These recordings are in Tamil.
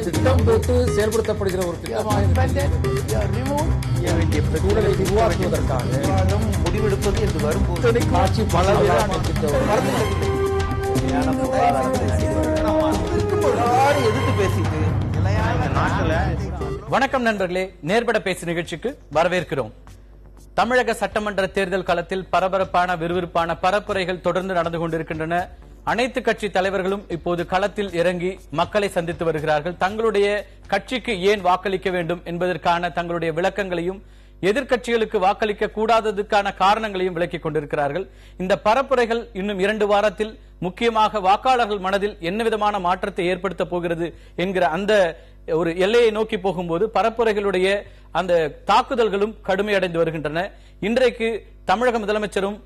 திட்டம் போட்டு செயல்படுத்தப்படுகிற ஒரு சூழலை உருவாக்குவதற்காக முடிவெடுப்பது என்று வரும்போது ஆட்சி பல எதிர்த்து பேசிட்டு வணக்கம் நண்பர்களே, நேர்பட பேசு நிகழ்ச்சிக்கு வரவேற்கிறோம். தமிழக சட்டமன்ற தேர்தல் களத்தில் பரபரப்பான விறுவிறுப்பான பரப்புரைகள் தொடர்ந்து நடந்து கொண்டிருக்கின்றன. அனைத்து கட்சி தலைவர்களும் இப்போது களத்தில் இறங்கி மக்களை சந்தித்து வருகிறார்கள். தங்களுடைய கட்சிக்கு ஏன் வாக்களிக்க வேண்டும் என்பதற்கான தங்களுடைய விளக்கங்களையும் எதிர்க்கட்சிகளுக்கு வாக்களிக்க கூடாததுக்கான காரணங்களையும் விளக்கிக் கொண்டிருக்கிறார்கள். இந்த பரப்புரைகள் இன்னும் 2 வாரத்தில் முக்கியமாக வாக்காளர்கள் மனதில் என்ன விதமான மாற்றத்தை ஏற்படுத்த போகிறது என்கிற அந்த ஒரு எல்லையை நோக்கி போகும்போது பரப்புரைகளுடைய அந்த தாக்குதல்களும் கடுமையடைந்து வருகின்றன. இன்றைக்கு தமிழக முதலமைச்சரும்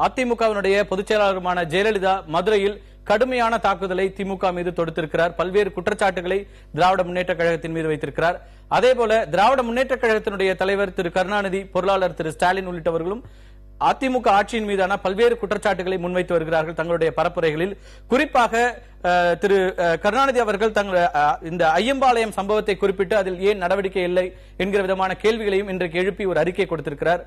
அதிமுகவினுடைய பொதுச் செயலாளருமான ஜெயலலிதா மதுரையில் கடுமையான தாக்குதலை திமுக மீது தொடுத்திருக்கிறார். பல்வேறு குற்றச்சாட்டுகளை திராவிட முன்னேற்ற கழகத்தின் மீது வைத்திருக்கிறார். அதேபோல திராவிட முன்னேற்ற கழகத்தினுடைய தலைவர் திரு கருணாநிதி, பொருளாளர் திரு ஸ்டாலின் உள்ளிட்டவர்களும் அதிமுக ஆட்சியின் மீதான பல்வேறு குற்றச்சாட்டுகளை முன்வைத்து வருகிறார்கள் தங்களுடைய பரப்புரைகளில். குறிப்பாக திரு கருணாநிதி அவர்கள் இந்த ஐயம்பாளையம் சம்பவத்தை குறிப்பிட்டு அதில் ஏன் நடவடிக்கை இல்லை என்கிற விதமான கேள்விகளையும் இன்றைக்கு எழுப்பி ஒரு அறிக்கை கொடுத்திருக்கிறார்.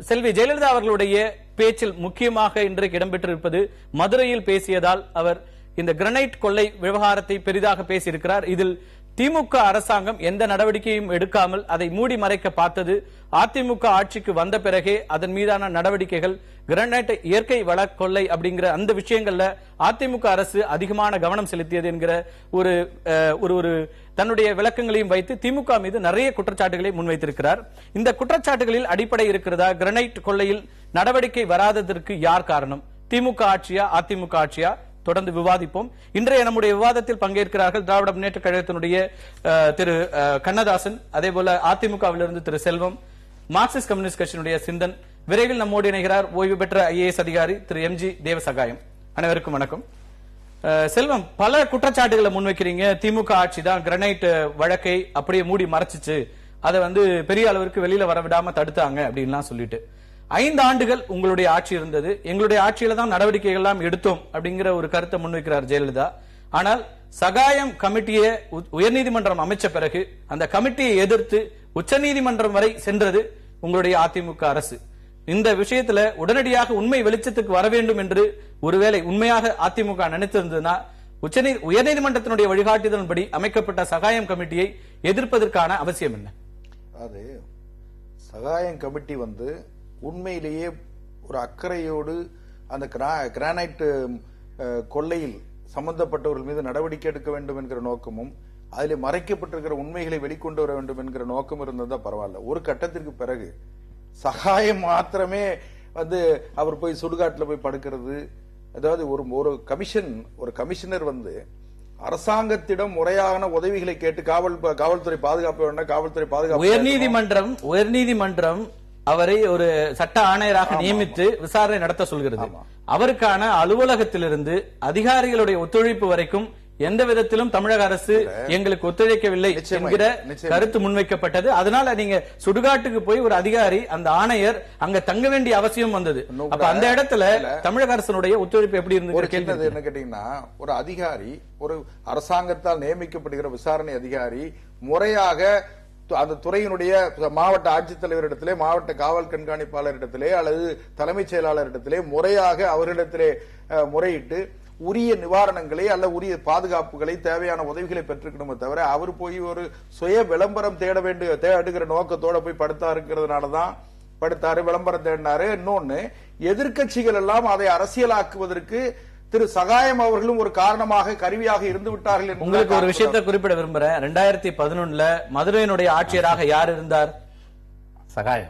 செல்வி ஜெயலலிதா அவர்களுடைய பேச்சில் முக்கியமாக இன்றைக்கு இடம்பெற்றிருப்பது மதுரையில் பேசியதால் அவர் இந்த கிரனைட் கொள்ளை விவகாரத்தை பெரிதாக பேசியிருக்கிறார். இதில் திமுக அரசாங்கம் எந்த நடவடிக்கையும் எடுக்காமல் அதை மூடி மறைக்க பார்த்தது. அதிமுக ஆட்சிக்கு வந்த பிறகே அதன் மீதான நடவடிக்கைகள், கிரனைட் இயற்கை வள கொள்ளை அப்படிங்கிற அந்த விஷயங்கள்ல அதிமுக அரசு அதிகமான கவனம் செலுத்தியது என்கிற ஒரு தன்னுடைய விளக்கங்களையும் வைத்து திமுக மீது நிறைய குற்றச்சாட்டுகளை முன்வைத்திருக்கிறார். இந்த குற்றச்சாட்டுகளில் அடிப்படை இருக்கிறதா? கிரனைட் கொள்ளையில் நடவடிக்கை வராததற்கு யார் காரணம்? திமுக ஆட்சியா, அதிமுக ஆட்சியா? தொடர்ந்து விவாதிப்போம். இன்றைய நம்முடைய விவாதத்தில் பங்கேற்கிறார்கள் திராவிட முன்னேற்ற கழகத்தினுடைய திரு கண்ணதாசன், அதேபோல அதிமுகவிலிருந்து திரு செல்வம், மார்க்சிஸ்ட் கம்யூனிஸ்ட் கட்சியினுடைய சிந்தன். விரைவில் நம்மோடு இணைகிறார் ஓய்வு பெற்ற IAS அதிகாரி திரு MG தேவசகாயம். அனைவருக்கும் வணக்கம். செல்வம், பல குற்றச்சாட்டுகளை முன்வைக்கிறீங்க. திமுக ஆட்சி தான் கிரனைட் வழக்கை அப்படியே மூடி மறைச்சிச்சு, அதை பெரிய அளவிற்கு வெளியில வர விடாம தடுத்தாங்க அப்படின்லாம் சொல்லிட்டு 5 ஆண்டுகள் உங்களுடைய ஆட்சி இருந்தது, எங்களுடைய ஆட்சியில தான் நடவடிக்கைகள் எல்லாம் எடுத்தோம் அப்படிங்கிற ஒரு கருத்தை முன்வைக்கிறார் ஜெயலலிதா. ஆனால் சகாயம் கமிட்டியை உயர்நீதிமன்றம் அமைச்ச பிறகு அந்த கமிட்டியை எதிர்த்து உச்சநீதிமன்றம் வரை சென்றது உங்களுடைய அதிமுக அரசு. இந்த விஷயத்துல உடனடியாக உண்மை வெளிச்சத்துக்கு வர வேண்டும் என்று ஒருவேளை உண்மையாக அதிமுக நினைத்திருந்ததுன்னா உயர்நீதிமன்றத்தினுடைய வழிகாட்டுதலின்படி அமைக்கப்பட்ட சகாயம் கமிட்டியை எதிர்ப்பதற்கான அவசியம் என்ன? அது சகாயம் கமிட்டி உண்மையிலேயே ஒரு அக்கறையோடு அந்த கிரானைட் கொள்ளையில் சம்பந்தப்பட்டவர்கள் மீது நடவடிக்கை எடுக்க வேண்டும் என்கிற நோக்கமும் அதில் மறைக்கப்பட்டிருக்கிற உண்மைகளை வெளிக்கொண்டு வர வேண்டும் என்கிற நோக்கம் இருந்ததா பரவாயில்ல. ஒரு கட்டத்திற்கு பிறகு சகாயம் மாத்திரமே அவர் போய் சுடுகாட்டில் போய் படுக்கிறது, அதாவது ஒரு கமிஷனர் அரசாங்கத்திடம் முறையான உதவிகளை கேட்டு காவல்துறை பாதுகாப்பு வேண்டாம், காவல்துறை பாதுகாப்பு உயர்நீதிமன்றம் அவரை ஒரு சட்ட ஆணையராக நியமித்து விசாரணை நடத்த சொல்கிறது. அவருக்கான அலுவலகத்திலிருந்து அதிகாரிகளுடைய ஒத்துழைப்பு வரைக்கும் எந்த விதத்திலும் தமிழக அரசு எங்களுக்கு ஒத்துழைக்கவில்லை என்கிற கருத்து முன்வைக்கப்பட்டது. அதனால நீங்க சுடுகாட்டுக்கு போய் ஒரு அதிகாரி, அந்த ஆணையர் அங்க தங்க வேண்டிய அவசியம் வந்தது. அப்ப அந்த இடத்துல தமிழக அரசனுடைய ஒத்துழைப்பு எப்படி இருந்தது என்ன கேட்டீங்கன்னா, ஒரு அதிகாரி, ஒரு அரசாங்கத்தால் நியமிக்கப்படுகிற விசாரணை அதிகாரி முறையாக அந்த துறையினுடைய மாவட்ட ஆட்சித்தலைவரிடத்திலே, மாவட்ட காவல் கண்காணிப்பாளரிடத்திலே அல்லது தலைமைச் செயலாளரிடத்திலே முறையாக அவரிடத்திலே முறையிட்டு உரிய நிவாரணங்களை அல்ல உரிய பாதுகாப்புகளை, தேவையான உதவிகளை பெற்றுக்கணுமே தவிர அவர் போய் ஒரு சுய விளம்பரம் தேடுகிற நோக்கத்தோட போய் படுத்தாருக்கிறதுனாலதான் படுத்தாரு, விளம்பரம் தேடினாரு. இன்னொன்னு, எதிர்கட்சிகள் எல்லாம் அதை அரசியலாக்குவதற்கு திரு சகாயம் அவர்களும் ஒரு காரணமாக, கருவியாக இருந்து விட்டார்கள். உங்களுக்கு ஒரு விஷயத்தை குறிப்பிட விரும்புறேன். 2011 மதுரையினுடைய ஆட்சியராக யார் இருந்தார்?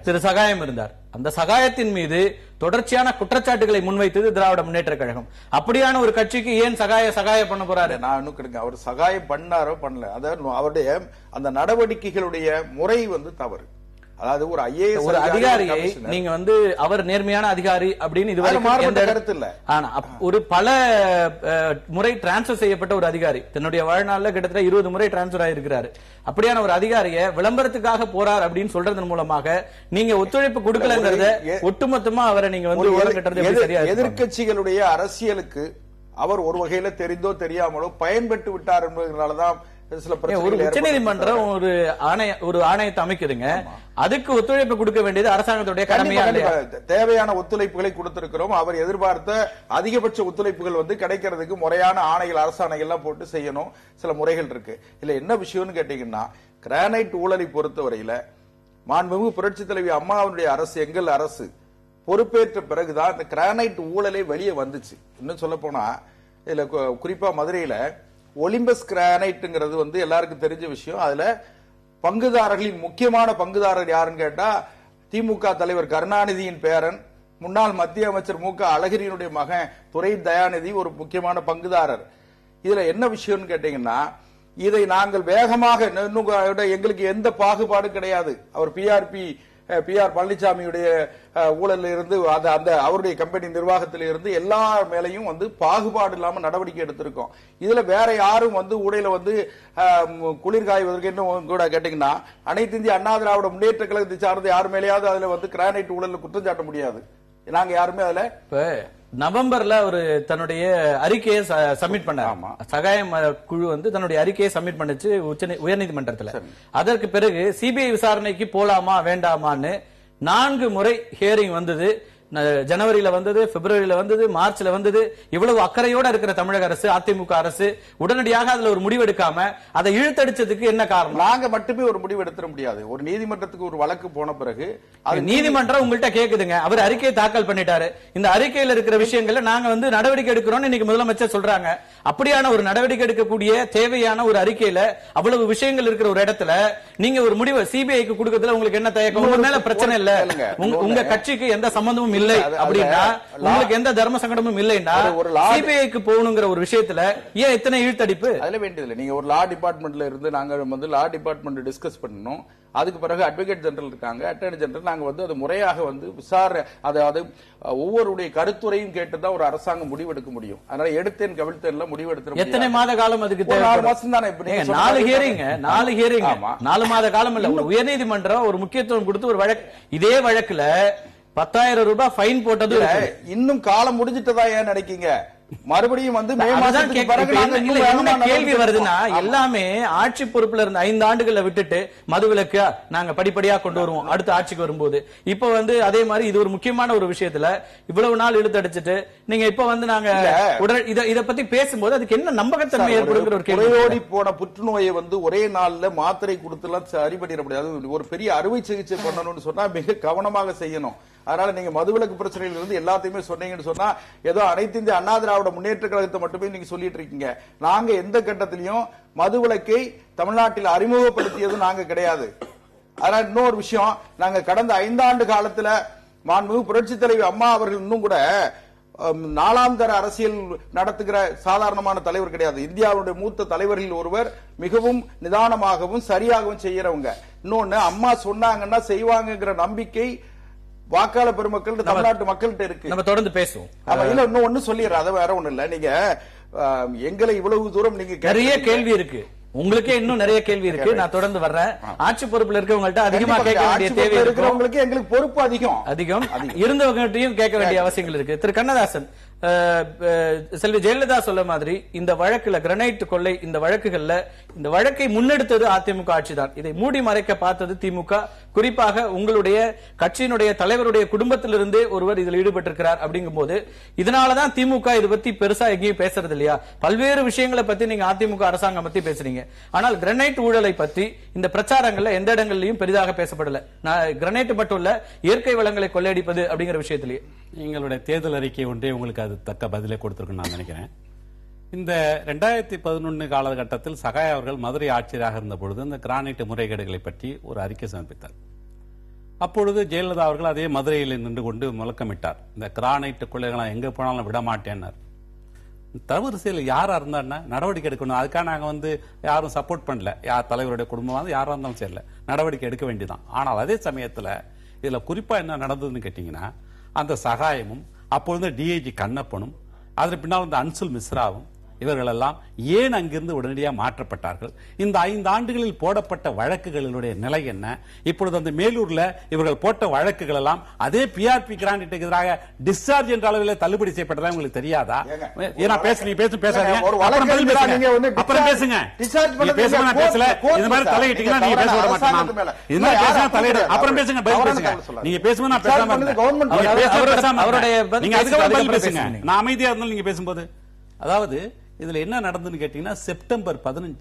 திரு சகாயம் இருந்தார். அந்த சகாயத்தின் மீது தொடர்ச்சியான குற்றச்சாட்டுகளை முன்வைத்தது திராவிட முன்னேற்ற கழகம். அப்படியான ஒரு கட்சிக்கு ஏன் சகாய பண்ண போறாரு? நான் இன்னும் கிடைங்க, அவர் சகாயம் பண்ணாரோ பண்ணல, அதாவது அவருடைய அந்த நடவடிக்கைகளுடைய முறை தவறு. அதாவது ஒரு IAS அதிகாரியை நீங்க அவர் நேர்மையான அதிகாரி அப்படின்னு இதுவரைக்கும் கருத்து இல்ல. ஆனா ஒரு பல முறை டிரான்ஸ்பர் செய்யப்பட்ட ஒரு அதிகாரி தன்னுடைய வாழ்நாள்ல கிட்டத்தட்ட 20 முறை டிரான்ஸ்பர் ஆயிருக்கிறாரு. அப்படியான ஒரு அதிகாரியை விளம்பரத்துக்காக போறார் அப்படின்னு சொல்றதன் மூலமாக நீங்க ஒத்துழைப்பு கொடுக்கலங்கிறத ஒட்டுமொத்தமா அவரை நீங்க எதிர்கட்சிகளுடைய அரசியலுக்கு அவர் ஒரு வகையில தெரிந்தோ தெரியாமலோ பயன்பெற்று விட்டார் என்பதனாலதான் சில ஒரு பிரச்சனைகள் உச்சநீதிமன்றம் ஒரு ஆணையத்தை அமைக்குதுங்க. அதுக்கு ஒத்துழைப்பு கொடுக்க வேண்டியது அரசாங்கத்துடைய கடமையா இல்லையா? தேவையான ஒத்துழைப்புகளை கொடுத்திருக்கிறோம். அவர் எதிர்பார்த்த அதிகபட்ச ஒத்துழைப்புகள் கிடைக்கிறதுக்கு முறையான ஆணைகள் அரசாணைகள் எல்லாம் போட்டு செய்யணும். சில முறைகள் இருக்கு. இல்ல என்ன விஷயம்னு கேட்டீங்கன்னா, கிரானைட் ஊழலை பொறுத்தவரையில மாண்புமிகு புரட்சி தலைவி அம்மாவுடைய அரசு, எங்கள் அரசு பொறுப்பேற்ற பிறகுதான் இந்த கிரானைட் ஊழலே வெளியே வந்துச்சு. இன்னும் சொல்ல போனா இதுல குறிப்பா மதுரையில ஒலிம்பஸ் கிரானைட்ங்கிறது எல்லாருக்கும் தெரிஞ்ச விஷயம். அதுல பங்குதாரர்களின் முக்கியமான பங்குதாரர் யாருன்னு கேட்டா, திமுக தலைவர் கருணாநிதியின் பேரன், முன்னாள் மத்திய அமைச்சர் மு க அழகிரியினுடைய மகன் துரை தயாநிதி ஒரு முக்கியமான பங்குதாரர். இதுல என்ன விஷயம்னு கேட்டீங்கன்னா, இதை நாங்கள் வேகமாக, எங்களுக்கு எந்த பாகுபாடு கிடையாது. அவர் PR பழனிசாமியுடைய ஊழலில் இருந்து அந்த அவருடைய கம்பெனி நிர்வாகத்தில் இருந்து எல்லா மேலையும் பாகுபாடு இல்லாம நடவடிக்கை எடுத்திருக்கோம். இதுல வேற யாரும் ஊழல குளிர்காய்வதற்கு இன்னும் கூட கேட்டீங்கன்னா, அனைத்து இந்திய அண்ணா திராவிட முன்னேற்ற கழகத்தை சார்ந்த யார் மேலேயாவது அதுல கிரானைட் ஊழல் குற்றம் சாட்ட முடியாது. நாங்க யாருமே அதுல நவம்பர்ல ஒரு தன்னுடைய அறிக்கையை சப்மிட் பண்ணார். சகாயம் குழு தன்னுடைய அறிக்கையை சப்மிட் பண்ணுச்சு உயர்நீதிமன்றத்தில். அதற்கு பிறகு சிபிஐ விசாரணைக்கு போலாமா வேண்டாமான்னு 4 முறை ஹியரிங் வந்தது. ஜனவரியில வந்தது, பிப்ரவரியில வந்தது, மார்ச்ல வந்தது. இவ்வளவு அக்கறையோட இருக்கிற தமிழக அரசு, அதிமுக அரசு உடனடியாக அதுல ஒரு முடிவு எடுக்காம அதை இழுத்தடிச்சதுக்கு என்ன காரணம்? நாங்க மட்டுமே ஒரு முடிவு எடுத்துட முடியாது. ஒரு நீதிமன்றத்துக்கு ஒரு வழக்கு போன பிறகு நீதிமன்றம் உங்கள்கிட்ட கேக்குதுங்க. அவர் அறிக்கையை தாக்கல் பண்ணிட்டாரு. இந்த அறிக்கையில் இருக்கிற விஷயங்கள்ல நாங்க நடவடிக்கை எடுக்கிறோம் இன்னைக்கு முதலமைச்சர் சொல்றாங்க. அப்படியான ஒரு நடவடிக்கை எடுக்கக்கூடிய தேவையான ஒரு அறிக்கையில அவ்வளவு விஷயங்கள் இருக்கிற ஒரு இடத்துல நீங்க ஒரு முடிவு சிபிஐக்கு கொடுக்கறதுல உங்களுக்கு என்ன தயக்கம்? உங்க மேல பிரச்சனை இல்ல, உங்க கட்சிக்கு எந்த சம்பந்தமும் இல்லை அப்படின்னா, உங்களுக்கு எந்த தர்ம சங்கடமும் இல்லைன்னா சிபிஐக்கு போகணுங்கிற ஒரு விஷயத்துல ஏன் இத்தனை இழுத்தடிப்பு? அதுல வேண்டியதில்லை. நீங்க ஒரு லா டிபார்ட்மெண்ட்ல இருந்து நாங்க லா டிபார்ட்மெண்ட் டிஸ்கஸ் பண்ணணும். அதுக்கு பிறகு அட்வொகேட் ஜெனரல் இருக்காங்க, அட்டர்னி ஜெனரல். நாங்க அது முறையாக விசாரணை, அதாவது ஒவ்வொருடைய கருத்துரையும் கேட்டுதான் ஒரு அரசாங்கம் முடிவெடுக்க முடியும். அதனால எடுத்தேன் கவிழ்த்தேன்ல முடிவெடுத்து எத்தனை மாத காலம் அதுக்கு 4 மாசம் தானே. 4 ஹியரிங் 4 மாத காலம் இல்ல. ஒரு உயர்நீதிமன்றம் ஒரு முக்கியத்துவம் கொடுத்து ஒரு வழக்கு, இதே வழக்குல 10,000 ரூபாய் ஃபைன் போட்டது இன்னும் காலம் முடிஞ்சிட்டதா ஏன் நினைக்கீங்க? மறுபடியும் மே மாதத்துக்கு பிறகு கேள்வி வருதுன்னா, எல்லாமே ஆட்சி பொறுப்புல இருந்த 5 ஆண்டுகளை விட்டுட்டு மதுவிலக்கு நாங்க படிப்படியா கொண்டு வருவோம் அடுத்த ஆட்சிக்கு வரும்போது. இப்ப அதே மாதிரி இது ஒரு முக்கியமான ஒரு விஷயத்துல இவ்வளவு நாள் இழுத்தடிச்சிட்டு நீங்க இப்ப நாங்க இத பத்தி பேசும்போது அதுக்கு என்ன நம்பகத்தன்மை ஏற்படுங்கிற ஒரு கேள்வி. போன புற்றுநோயை ஒரே நாள்ல மாத்திரை கொடுத்துலாம் சரி பண்ணிட முடியாது. ஒரு பெரிய அறுவை சிகிச்சை பண்ணணும்னு சொன்னா மிக கவனமாக செய்யணும். அதனால நீங்க மதுவிலக்கு பிரச்சனையில இருந்து எல்லாத்தையுமே சொன்னீங்கன்னு சொன்னா ஏதோ அனைத்து இந்திய அண்ணா திராவிட முன்னேற்ற கழகத்தை மட்டுமே நீங்க சொல்லிட்டு இருக்கீங்க. நாங்க எந்த கட்டத்திலையும் மதுவிலக்கை தமிழ்நாட்டில் அறிமுகப்படுத்தியது நாங்க கிடையாது. அதனால இன்னொரு விஷயம், நாங்க கடந்த 5 ஆண்டு காலத்துல மாண்புமிகு புரட்சி தலைவி அம்மா அவர்கள் இன்னும் கூட 4ஆம் தர அரசியல் நடத்துகிற சாதாரணமான தலைவர் கிடையாது. இந்தியாவுடைய மூத்த தலைவர்கள் ஒருவர், மிகவும் நிதானமாகவும் சரியாகவும் செய்யறவங்க. இன்னொன்னு, அம்மா சொன்னாங்கன்னா செய்வாங்கிற நம்பிக்கை வாக்காளர் பெருமக்கள் தமிழ்நாட்டு மக்கள்கிட்ட இருக்கு. நம்ம தொடர்ந்து பேசுவோம். இல்ல இன்னும் ஒண்ணு சொல்லிடுறேன், அதை வேற ஒண்ணு இல்ல. நீங்க எங்களை இவ்வளவு தூரம் நீங்க நிறைய கேள்வி இருக்கு, உங்களுக்கே இன்னும் நிறைய கேள்வி இருக்கு. நான் தொடர்ந்து வர்றேன். ஆட்சி பொறுப்புல இருக்கவங்கள்ட்ட அதிகமா கேட்க வேண்டிய தேவை இருக்கிறவங்களுக்கு எங்களுக்கு பொறுப்பு அதிகம் இருந்தவங்ககிட்டையும் கேட்க வேண்டிய அவசியங்கள் இருக்கு. திரு கண்ணதாசன், செல்வி ஜெயலலிதா சொல்ல மாதிரி இந்த வழக்குல கிரனைட் கொள்ளை, இந்த வழக்குகள்ல இந்த வழக்கை முன்னெடுத்தது அதிமுக ஆட்சிதான். இதை மூடி மறைக்க பார்த்தது திமுக. குறிப்பாக உங்களுடைய கட்சியினுடைய தலைவருடைய குடும்பத்திலிருந்தே ஒருவர் இதில் ஈடுபட்டிருக்கிறார். அப்படிங்கும் போது இதனாலதான் திமுக இது பத்தி பெருசா எங்கேயும் பேசுறது இல்லையா? பல்வேறு விஷயங்களை பத்தி நீங்க அதிமுக அரசாங்கம் பத்தி பேசுறீங்க. ஆனால் கிரனைட் ஊழலை பத்தி இந்த பிரச்சாரங்கள்ல எந்த இடங்கள்லயும் பெரிதாக பேசப்படல. கிரனைட் மட்டும் இல்ல, இயற்கை வளங்களை கொள்ளையடிப்பது அப்படிங்கிற விஷயத்திலேயே எங்களுடைய தேர்தல் அறிக்கை ஒன்றே உங்களுக்கு அது தக்க பதிலை கொடுத்திருக்குன்னு நான் நினைக்கிறேன். இந்த 2011 காலகட்டத்தில் சகாய் அவர்கள் மதுரை ஆட்சியராக இருந்த பொழுது இந்த கிரானைட் முறைகேடுகளை பற்றி ஒரு அறிக்கை சமர்ப்பித்தார். அப்பொழுது ஜெயலலிதா அவர்கள் அதே மதுரையில் நின்று கொண்டு முழக்கமிட்டார், இந்த கிரானைட் கொள்ளைகளை எங்க போனாலும் விட மாட்டேன்னார். தவறு செயல் யாரா இருந்தா நடவடிக்கை எடுக்கணும். அதுக்காக நாங்க யாரும் சப்போர்ட் பண்ணல. யார் தலைவருடைய குடும்பம் யாரா இருந்தாலும் சரியில்லை, நடவடிக்கை எடுக்க வேண்டியதான். ஆனால் அதே சமயத்தில் இதுல குறிப்பா என்ன நடந்ததுன்னு கேட்டீங்கன்னா, அந்த சகாயமும் அப்பொழுது டிஐஜி கண்ணப்பனும் அதற்கு பின்னால் அன்சுல் மிஸ்ராவும் இவர்கள் எல்லாம் ஏன் அங்கிருந்து உடனடியாக மாற்றப்பட்டார்கள்? இந்த 5 ஆண்டுகளில் போடப்பட்ட வழக்குகளுடைய நிலை என்ன? இப்பொழுது அந்த மேலூர்ல இவர்கள் போட்ட வழக்குகள் எல்லாம் அதே பிஆர்பி கிரானைட்டுக்கு எதிராக டிஸ்சார்ஜ் என்ற அளவில் தள்ளுபடி செய்யப்பட்டதா உங்களுக்கு தெரியாதா? ஏன்னா பேசாதீங்க, அப்புறம் பேசுங்க. பேசல இந்த மாதிரி தலையிட்டீங்கன்னா நீங்க பேச விட மாட்டேன். இது மாதிரி பேசினா தலையிட அப்புறம் பேசுங்க, பதில் பேசுங்க. நீங்க பேசும்போது நான் பேசாம நீங்க அதுக்கு பதில் பேசுங்க. நான் அமைதியா இருந்தாலும் நீங்க பேசும்போது, அதாவது இதுல என்ன நடந்துன்னு கேட்டீங்கன்னா, செப்டம்பர் 15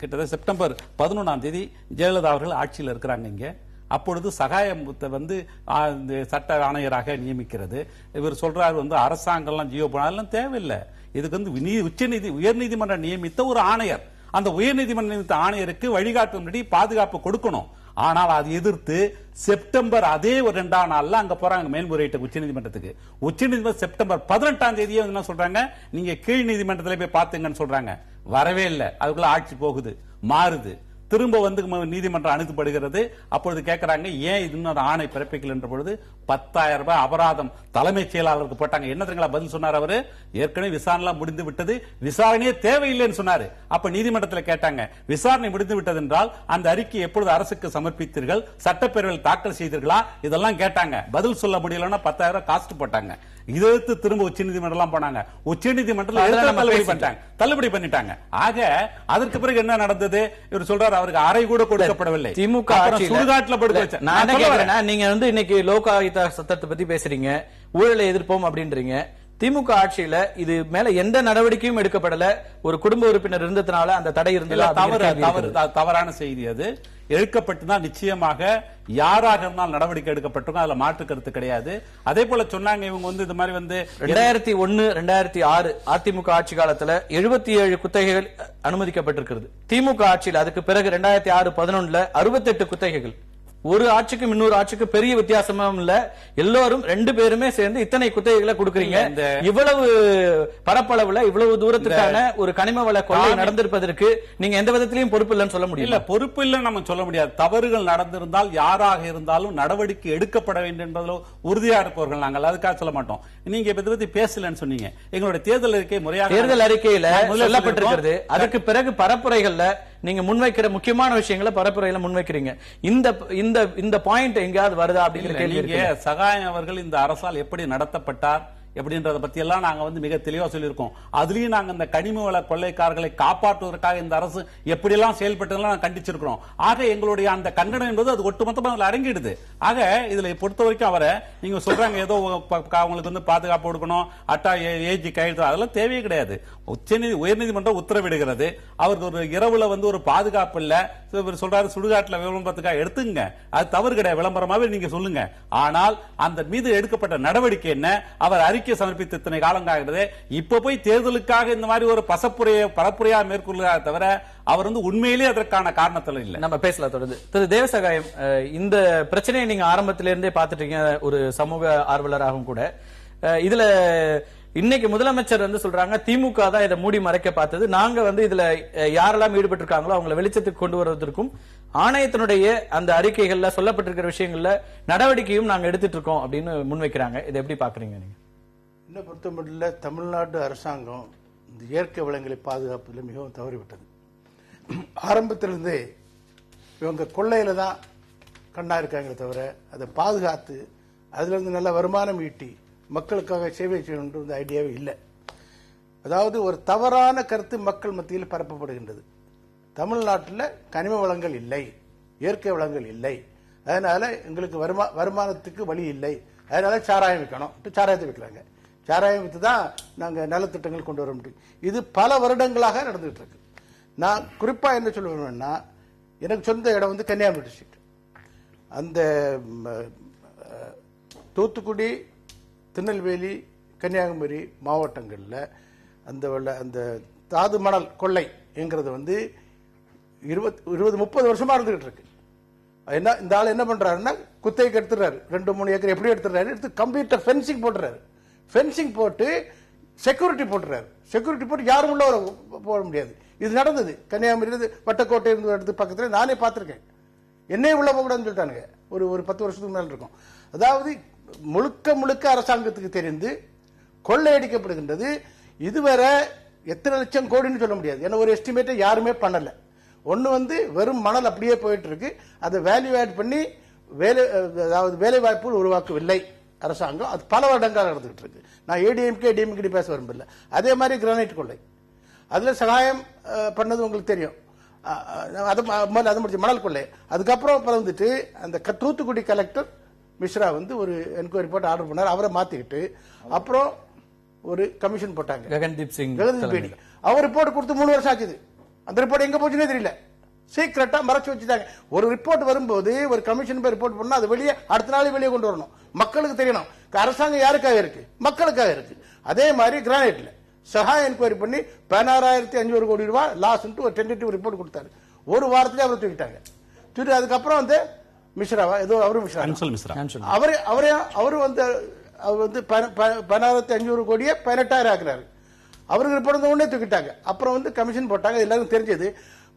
கிட்டத்தட்ட செப்டம்பர் 11ஆம் தேதி ஜெயலலிதா அவர்கள் ஆட்சியில் இருக்கிறாங்க இங்க. அப்பொழுது சகாயத்தை வந்து சட்ட ஆணையராக நியமிக்கிறது. இவர் சொல்றாரு வந்து அரசாங்கம் ஜியோ போனாலும் தேவையில்லை, இதுக்கு வந்து உயர்நீதிமன்றம் நியமித்த ஒரு ஆணையர், அந்த உயர்நீதிமன்றம் நியமித்த ஆணையருக்கு வழிகாட்டும்படி பாதுகாப்பு கொடுக்கணும். ஆனால் அதை எதிர்த்து செப்டம்பர் அதே ஒரு 2ஆம் நாள்ல அங்க போறாங்க மேல்முறையீட்டு உச்சநீதிமன்றத்துக்கு. உச்சநீதிமன்றம் செப்டம்பர் 18ஆம் தேதியே என்ன சொல்றாங்க, நீங்க கீழ் நீதிமன்றத்தில் போய் பாத்துங்கன்னு சொல்றாங்க. வரவே இல்லை. அதுக்குள்ள ஆட்சி போகுது, மாறுது, திரும்ப வந்து நீதிமன்றம் அணுகப்படுகிறது. அப்பொழுது கேட்கிறாங்க ஏன் இன்னொரு ஆணை பிறப்பிக்கல என்ற பொழுது 10,000 ரூபாய் அபராதம் தலைமைச் செயலாளருக்கு போட்டாங்க. என்ன தெரியுங்களா பதில் சொன்னார் அவரு? ஏற்கனவே விசாரணை முடிந்து விட்டது, விசாரணையே தேவையில்லைன்னு சொன்னாரு. அப்ப நீதிமன்றத்தில் கேட்டாங்க, விசாரணை முடிந்து விட்டது என்றால் அந்த அறிக்கை எப்பொழுது அரசுக்கு சமர்ப்பித்தீர்கள், சட்டப்பேரவையில் தாக்கல் செய்தீர்களா, இதெல்லாம் கேட்டாங்க. பதில் சொல்ல முடியலன்னா 10,000 ரூபாய் காஸ்ட் போட்டாங்க. இதற்கு திரும்ப உச்சநீதிமன்றம் போனாங்க. உச்சநீதிமன்றம் தள்ளுபடி பண்ணிட்டாங்க. ஆக அதற்கு பிறகு என்ன நடந்தது? இவர் சொல்றாரு அவருக்கு அறை கூட கொடுக்கப்படவில்லை. திமுக சுடுகாட்டில் படுக்க வச்ச. நீங்க வந்து இன்னைக்கு லோக் ஆயுக்தா சட்டத்தை பத்தி பேசுறீங்க, ஊழலை எதிர்ப்போம் அப்படின்றீங்க. திமுக ஆட்சியில இது மேல எந்த நடவடிக்கையும் எடுக்கப்படல. ஒரு குடும்ப உறுப்பினர் இருந்ததுனால அந்த தடை இருந்தது. தவறான செய்தி. அது எடுக்கப்பட்டுதான் நிச்சயமாக யாராக இருந்தாலும் நடவடிக்கை எடுக்கப்பட்டிருக்கும், அதுல மாற்று கருத்து கிடையாது. அதே போல சொன்னாங்க இவங்க வந்து இது மாதிரி வந்து 2001, 2006 அதிமுக ஆட்சி காலத்துல 77 குத்தகைகள் அனுமதிக்கப்பட்டிருக்கிறது. திமுக ஆட்சியில் அதுக்கு பிறகு 2006, 2011 68 குத்தகைகள். ஒரு ஆட்சிக்கும் இன்னொரு ஆட்சிக்கு பெரிய வித்தியாசமும் இல்ல. எல்லோரும் 2 பேருமே சேர்ந்து இத்தனை குத்தகைகளை கொடுக்கறீங்க. இவ்வளவு பரப்பளவுல இவ்வளவு தூரத்துக்கான ஒரு கனிம வள கொள்ளை நடந்திருப்பதற்கு நீங்க எந்த விதத்திலையும் பொறுப்பு இல்லைன்னு சொல்ல முடியும். இல்ல, பொறுப்பு இல்லைன்னு நம்ம சொல்ல முடியாது. தவறுகள் நடந்திருந்தால் யாராக இருந்தாலும் நடவடிக்கை எடுக்கப்பட வேண்டும் என்பதில் உறுதியா இருப்பவர்கள் நாங்கள். அதுக்காக சொல்ல மாட்டோம். நீங்க இதை பத்தி பேசலன்னு சொன்னீங்க. எங்களுடைய தேர்தல் அறிக்கை முறையாக தேர்தல் அறிக்கையில சொல்லப்பட்டிருக்கிறது. அதுக்கு பிறகு பரப்புரைகள்ல நீங்க முன்வைக்கிற முக்கியமான விஷயங்களை பரப்புரையில முன்வைக்கிறீங்க. இந்த பாயிண்ட் எங்கயாவது வருதா அப்படிங்கிற கேள்வி. சகாயம் அவர்கள் இந்த அரசால் எப்படி நடத்தப்பட்டார் எப்படின்றத பத்தி எல்லாம் நாங்க வந்து மிக தெளிவா சொல்லியிருக்கோம். அதுலயும் நாங்க இந்த கனிம வள கொள்ளைக்காரர்களை காப்பாற்றுவதற்காக இந்த அரசு எப்படி எல்லாம் செயல்பட்டதெல்லாம் நாங்க கண்டிச்சிருக்கிறோம். ஆக எங்களுடைய அந்த கண்டனம் என்பது அது ஒட்டுமொத்தமா அதுல அரங்கிடுது. ஆக இதுல பொறுத்த வரைக்கும் அவரை நீங்க சொல்றாங்க ஏதோ அவங்களுக்கு வந்து பாதுகாப்பு கொடுக்கணும், அட்டா ஏஜி கைது, அதெல்லாம் தேவையே கிடையாது. உயர்நீதிமன்றம் உத்தரவிடுகிறது. அவருக்கு ஒரு இரவுல வந்து ஒரு பாதுகாப்பு இல்ல சொல்றாரு, சுடுகாட்டுல விளம்பரத்துக்காக எடுத்துங்க, அது தவறு கிடையாது, விளம்பரமாவே நீங்க சொல்லுங்க. ஆனால் அந்த மீது எடுக்கப்பட்ட நடவடிக்கை என்ன? அவர் அறிக்கை சமர்ப்பித்து இத்தனை காலம் ஆகிறது. இப்ப போய் தேர்தலுக்காக இந்த மாதிரி ஒரு பரப்புரையா மேற்கொள்கிறார் தவிர அவர் வந்து உண்மையிலேயே அதற்கான காரணத்தில் இல்லை. நம்ம பேசலாம் தொடர்ந்து. திரு தேவசகாயம், இந்த பிரச்சனையை நீங்க ஆரம்பத்திலிருந்தே பார்த்துட்டீங்க, ஒரு சமூக ஆர்வலராகவும் கூட. இதுல இன்னைக்கு முதலமைச்சர் வந்து சொல்றாங்க திமுக தான் இதை மூடி மறைக்க பார்த்தது, நாங்க வந்து இதுல யாரெல்லாம் ஈடுபட்டு இருக்காங்களோ அவங்களை வெளிச்சத்துக்கு கொண்டு வருவதற்கும் ஆணையத்தினுடைய அந்த அறிக்கைகள்ல சொல்லப்பட்டிருக்கிற விஷயங்கள்ல நடவடிக்கையும் நாங்க எடுத்துட்டு இருக்கோம் அப்படின்னு முன்வைக்கிறாங்க. இதை எப்படி பாக்குறீங்க நீங்க? என்ன பொறுத்தமட்டில் தமிழ்நாடு அரசாங்கம் இந்த இயற்கை வளங்களை பாதுகாப்பதில் மிகவும் தவறிவிட்டது. ஆரம்பத்திலிருந்தே இவங்க கொள்ளையில தான் கண்ணா இருக்காங்களே தவிர அதை பாதுகாத்து அதுல இருந்து நல்ல வருமானம் ஈட்டி மக்களுக்காக சேவை செய்யணும் ஐடியாவே இல்லை. அதாவது ஒரு தவறான கருத்து மக்கள் மத்தியில் பரப்பப்படுகின்றது. தமிழ்நாட்டில் கனிம வளங்கள் இல்லை, இயற்கை வளங்கள் இல்லை, அதனால எங்களுக்கு வருமானத்துக்கு வழி இல்லை, அதனால சாராயம் விற்கணும், சாராயத்தை விற்கிறாங்க. சாராயம் விற்று தான் நாங்கள் நலத்திட்டங்கள் கொண்டு வர முடியும். இது பல வருடங்களாக நடந்துகிட்டு இருக்கு. நான் குறிப்பா என்ன சொல்லுவேன்னா, எனக்கு சொந்த இடம் வந்து கன்னியாகுமரி டிஸ்ட்ரிக்ட். அந்த தூத்துக்குடி, திருநெல்வேலி, கன்னியாகுமரி மாவட்டங்களில் அந்த தாது மணல் கொள்ளை என்கிறது வந்து 20-30 வருஷமா இருந்துகிட்டு இருக்கு. என்ன இந்த ஆள் என்ன பண்றாருன்னா, குத்தைக்கு எடுத்துறாரு, 2-3 ஏக்கர் எப்படி எடுத்துறாரு, எடுத்து கம்ப்யூட்டர் ஃபென்சிங் போட்டுறாரு. ஃபென்சிங் போட்டு செக்யூரிட்டி போட்டுறாரு. செக்யூரிட்டி போட்டு யாரும் உள்ள போக முடியாது. இது நடந்தது கன்னியாகுமரி வட்டக்கோட்டை இருந்து எடுத்து பக்கத்தில் நானே பார்த்திருக்கேன். என்னையே உள்ள போக கூடாதுன்னு சொல்லிட்டானுங்க. ஒரு 10 வருஷத்துக்கு மேல இருக்கும். அதாவது முழுக்க அரசாங்கத்துக்கு தெரிந்து கொள்ளையடிக்கப்படுகின்றது. இதுவரை எத்தனை லட்சம் கோடின்னு சொல்ல முடியாது. ஏன்னா ஒரு எஸ்டிமேட்டை யாருமே பண்ணல. ஒன்னு வந்து வெறும் மணல் அப்படியே போயிட்டு இருக்கு. அதை வேல்யூ ஆட் பண்ணி வேலை வாய்ப்புகள் உருவாக்கவில்லை அரசாங்கம். அது பல வருடங்கள் நடந்துகிட்டு இருக்கு. நான் ஏடிஎம்கே டிஎம்கே பேச விரும்பல. அதே மாதிரி கிரானைட் கொள்ளை, அதுல சகாயம் பண்ணது உங்களுக்கு தெரியும். அது முடிச்சு மணல் கொள்ளை. அதுக்கப்புறம் வந்துட்டு அந்த தூத்துக்குடி கலெக்டர் மிஸ்ரா வந்து ஒரு என்கொயரி ரிப்போர்ட் ஆர்டர் பண்ணார். அவரை மாத்திக்கிட்டு அப்புறம் ஒரு கமிஷன் போட்டாங்க, ககன்தீப் சிங் பேடி. அவர் ரிப்போர்ட் கொடுத்து 3 வருஷம் ஆச்சுது. அந்த ரிப்போர்ட் எங்க போச்சுன்னே தெரியல. சீக்கிரட்டா மறைச்சு வச்சுட்டாங்க. ஒரு ரிப்போர்ட் வரும்போது ஒரு கமிஷன் போய் ரிப்போர்ட் பண்ணா அது வெளியே அடுத்த நாள் வெளியே கொண்டு வரணும். மக்களுக்கு தெரியணும் அரசாங்கம் யாருக்காக இருக்கு, மக்களுக்காக இருக்கு. அதே மாதிரி கிரானைட்ல சகாய என்கொயரி பண்ணி 16,500 கோடி ரூபாய் லாஸ் ஒரு டென்டேட்டிவ் ரிப்போர்ட் கொடுத்தாரு. ஒரு வாரத்திலே அவரை தூக்கிட்டாங்க. அதுக்கப்புறம் வந்து மிஸ்ராவா ஏதோ அவரு மிஸ்ரா அவரு வந்து 16,500 கோடியை 18,000 ஆக்குறாரு. அவருக்கு ரிப்போர்ட் உடனே தூக்கிட்டாங்க. அப்புறம் வந்து கமிஷன் போட்டாங்க, எல்லாரும் தெரிஞ்சது.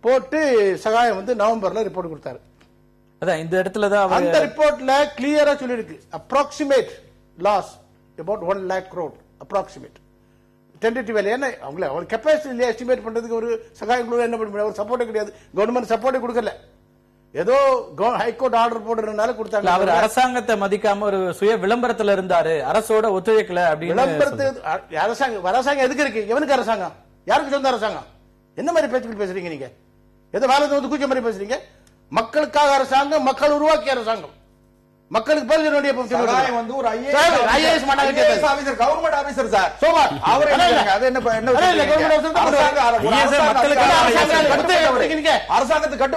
போட்டு சகாயம் வந்து நவம்பர்ல ரிப்போர்ட் கொடுத்தாரு. அதான் இந்த இடத்துல தான் அந்த ரிப்போர்ட்ல கிளியரா சொல்லிருக்கு approximate loss about 1 lakh crore approximate tentative வேலை. ஏன்னா அவங்க கெப்பாசிட்டி எஸ்டிமேட் பண்றதுக்கு ஒரு சகாயம் குழு என்ன பண்ண முடியும், ஒரு சப்போர்ட் கிடையாது. கவர்மெண்ட் சப்போர்ட் கொடுக்கல, ஏதோ ஹைகோர்ட் ஆர்டர் போடுறதுனால கொடுத்தாங்க. அவர் அரசாங்கத்தை மதிக்காம ஒரு சுய விளம்பரத்துல இருந்தாரு, அரசோட ஒத்துழைக்கல அப்படின்னு. விளம்பரத்துக்கு அரசாங்கம் எதுக்கு இருக்கு? எவனுக்கு அரசாங்கம்? யாருக்கு சொந்த அரசாங்கம்? என்ன மாதிரி பேச்சுக்கள் பேசுறீங்க நீங்க? ஏதோ வேலை வந்து கூச்ச மாதிரி பேசுறீங்க. மக்களுக்காக அரசாங்கம், மக்கள் உருவாக்கிய அரசாங்கம், மக்களுக்கு பதில் வந்து ஒரு IAS officer, government officer sir. அவர் அரசாங்கத்துக்கு